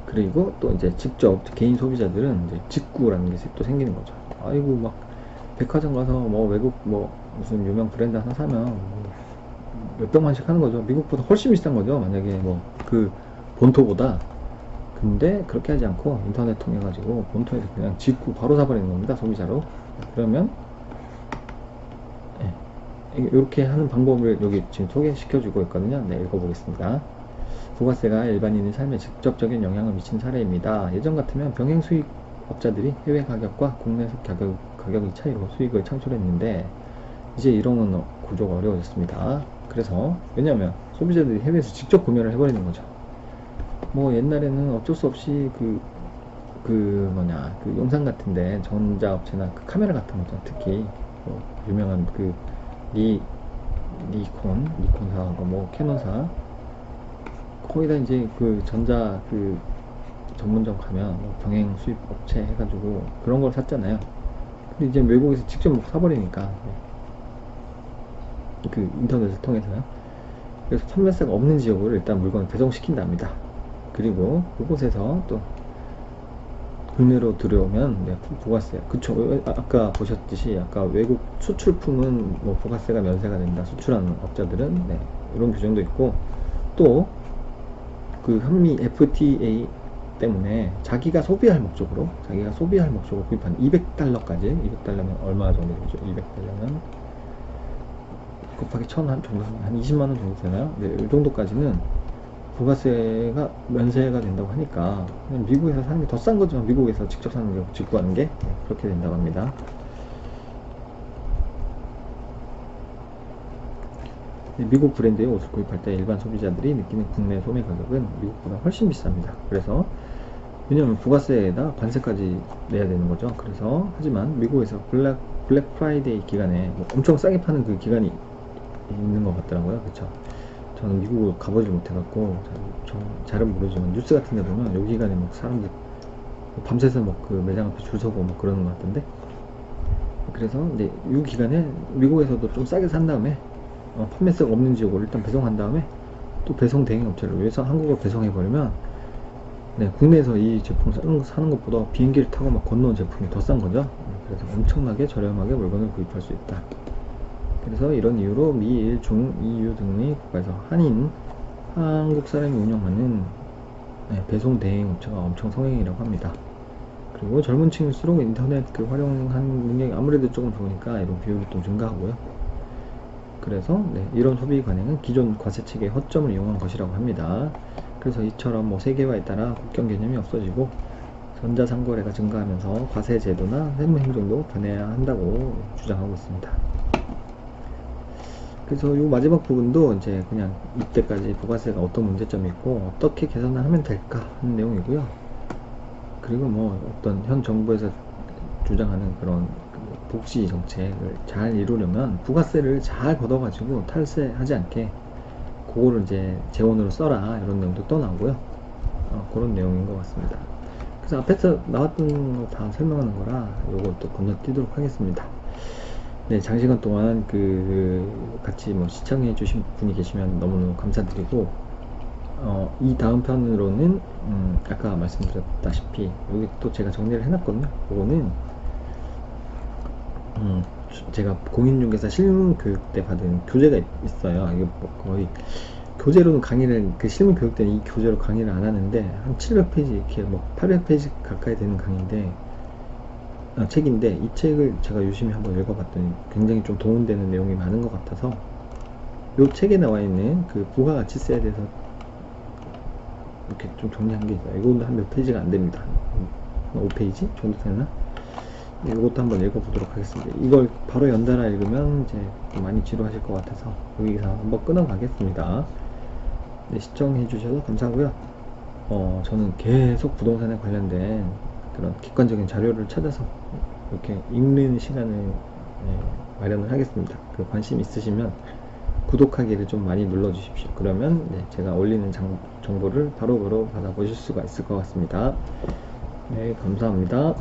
그리고 또 이제 직접 개인 소비자들은 이제 직구라는 게 또 생기는 거죠. 아이고 막 백화점 가서 뭐 외국 뭐 무슨 유명 브랜드 하나 사면 뭐 몇백만씩 하는 거죠. 미국보다 훨씬 비싼 거죠. 만약에 뭐 그 본토보다. 근데 그렇게 하지 않고 인터넷 통해 가지고 본토에서 그냥 직구 바로 사버리는 겁니다. 소비자로. 그러면 이렇게 하는 방법을 여기 지금 소개시켜 주고 있거든요. 네, 읽어보겠습니다. 부가세가 일반인의 삶에 직접적인 영향을 미친 사례입니다. 예전 같으면 병행 수익 업자들이 해외 가격과 국내 가격의 차이로 수익을 창출했는데 이제 이런 구조가 어려워졌습니다. 그래서 왜냐하면 소비자들이 해외에서 직접 구매를 해버리는 거죠. 뭐 옛날에는 어쩔 수 없이 그 영상 같은데 전자업체나 그 카메라 같은 거죠. 특히 뭐 유명한 그 니콘사하고 뭐 캐논사 거기다 이제 그 전자 그 전문점 가면 뭐 병행 수입 업체 해가지고 그런 걸 샀잖아요. 근데 이제 외국에서 직접 뭐 사버리니까 그 인터넷을 통해서요. 그래서 판매세가 없는 지역으로 일단 물건을 배송시킨답니다. 그리고 그곳에서 또 국내로 들여오면 부가세. 그쵸. 아까 보셨듯이 아까 외국 수출품은 뭐 부가세가 면세가 된다. 수출하는 업자들은 이런 규정도 있고 또 그 한미 FTA 때문에 자기가 소비할 목적으로 구입한 200달러까지 200달러면 얼마 정도 되죠? 200달러면 곱하기 1000 정도 한 20만원 정도 되나요? 네, 이 정도까지는 부가세가 면세가 된다고 하니까 그냥 미국에서 사는 게 더 싼 거지만 미국에서 직접 사는 게 직구하는 게 그렇게 된다고 합니다. 미국 브랜드의 옷을 구입할 때 일반 소비자들이 느끼는 국내 소매 가격은 미국보다 훨씬 비쌉니다. 그래서 왜냐면 부가세에다 관세까지 내야 되는 거죠. 그래서 하지만 미국에서 블랙 프라이데이 기간에 뭐 엄청 싸게 파는 그 기간이 있는 것 같더라고요. 그쵸? 저는 미국을 가보지 못해갖고 잘은 모르지만 뉴스 같은 데 보면 요 기간에 막 사람들 밤새서 막 그 매장 앞에 줄 서고 막 그러는 것 같던데 그래서 이 기간에 미국에서도 좀 싸게 산 다음에 판매세가 없는 지역으로 일단 배송한 다음에 또 배송 대행 업체를 위해서 한국으로 배송해버리면 국내에서 이 제품 사는 것보다 비행기를 타고 막 건너온 제품이 더 싼 거죠. 그래서 엄청나게 저렴하게 물건을 구입할 수 있다. 그래서 이런 이유로 미, 일, 중, EU 등의 국가에서 한국 사람이 운영하는 배송 대행 업체가 엄청 성행이라고 합니다. 그리고 젊은 층일수록 인터넷 활용한 능력이 아무래도 조금 좋으니까 이런 비율이 좀 증가하고요. 그래서 이런 소비 관행은 기존 과세 체계의 허점을 이용한 것이라고 합니다. 그래서 이처럼 뭐 세계화에 따라 국경 개념이 없어지고 전자상거래가 증가하면서 과세 제도나 세무 행정도 변해야 한다고 주장하고 있습니다. 그래서 이 마지막 부분도 이제 그냥 이때까지 부가세가 어떤 문제점이 있고 어떻게 개선을 하면 될까 하는 내용이고요. 그리고 뭐 어떤 현 정부에서 주장하는 그런 복지 정책을 잘 이루려면 부가세를 잘 걷어가지고 탈세하지 않게 그거를 이제 재원으로 써라 이런 내용도 또 나오고요. 그런 내용인 것 같습니다. 그래서 앞에서 나왔던 거 다 설명하는 거라 요것도 건너뛰도록 하겠습니다. 네, 장시간 동안 같이 뭐 시청해 주신 분이 계시면 너무너무 감사드리고 이 다음 편으로는 아까 말씀드렸다시피 여기 또 제가 정리를 해놨거든요. 그거는 제가 공인중개사 실무교육 때 받은 교재가 있어요. 이게 뭐 거의 교재로는 강의를 실무 교육 때는 이 교재로 강의를 안 하는데 한 700페이지 이렇게 뭐 800페이지 가까이 되는 강의인데 책인데 이 책을 제가 유심히 한번 읽어봤더니 굉장히 좀 도움되는 내용이 많은 것 같아서 이 책에 나와 있는 그 부가가치세에 대해서 이렇게 좀 정리한 게 있어요. 이거는 한 몇 페이지가 안 됩니다. 한 5페이지 정도 되나? 이것도 한번 읽어보도록 하겠습니다. 이걸 바로 연달아 읽으면 이제 좀 많이 지루하실 것 같아서 여기서 한번 끊어가겠습니다. 네, 시청해주셔서 감사하고요. 저는 계속 부동산에 관련된 그런 객관적인 자료를 찾아서 이렇게 읽는 시간을 마련을 하겠습니다. 그 관심 있으시면 구독하기를 좀 많이 눌러주십시오. 그러면 제가 올리는 정보를 바로바로 받아보실 수가 있을 것 같습니다. 네, 감사합니다.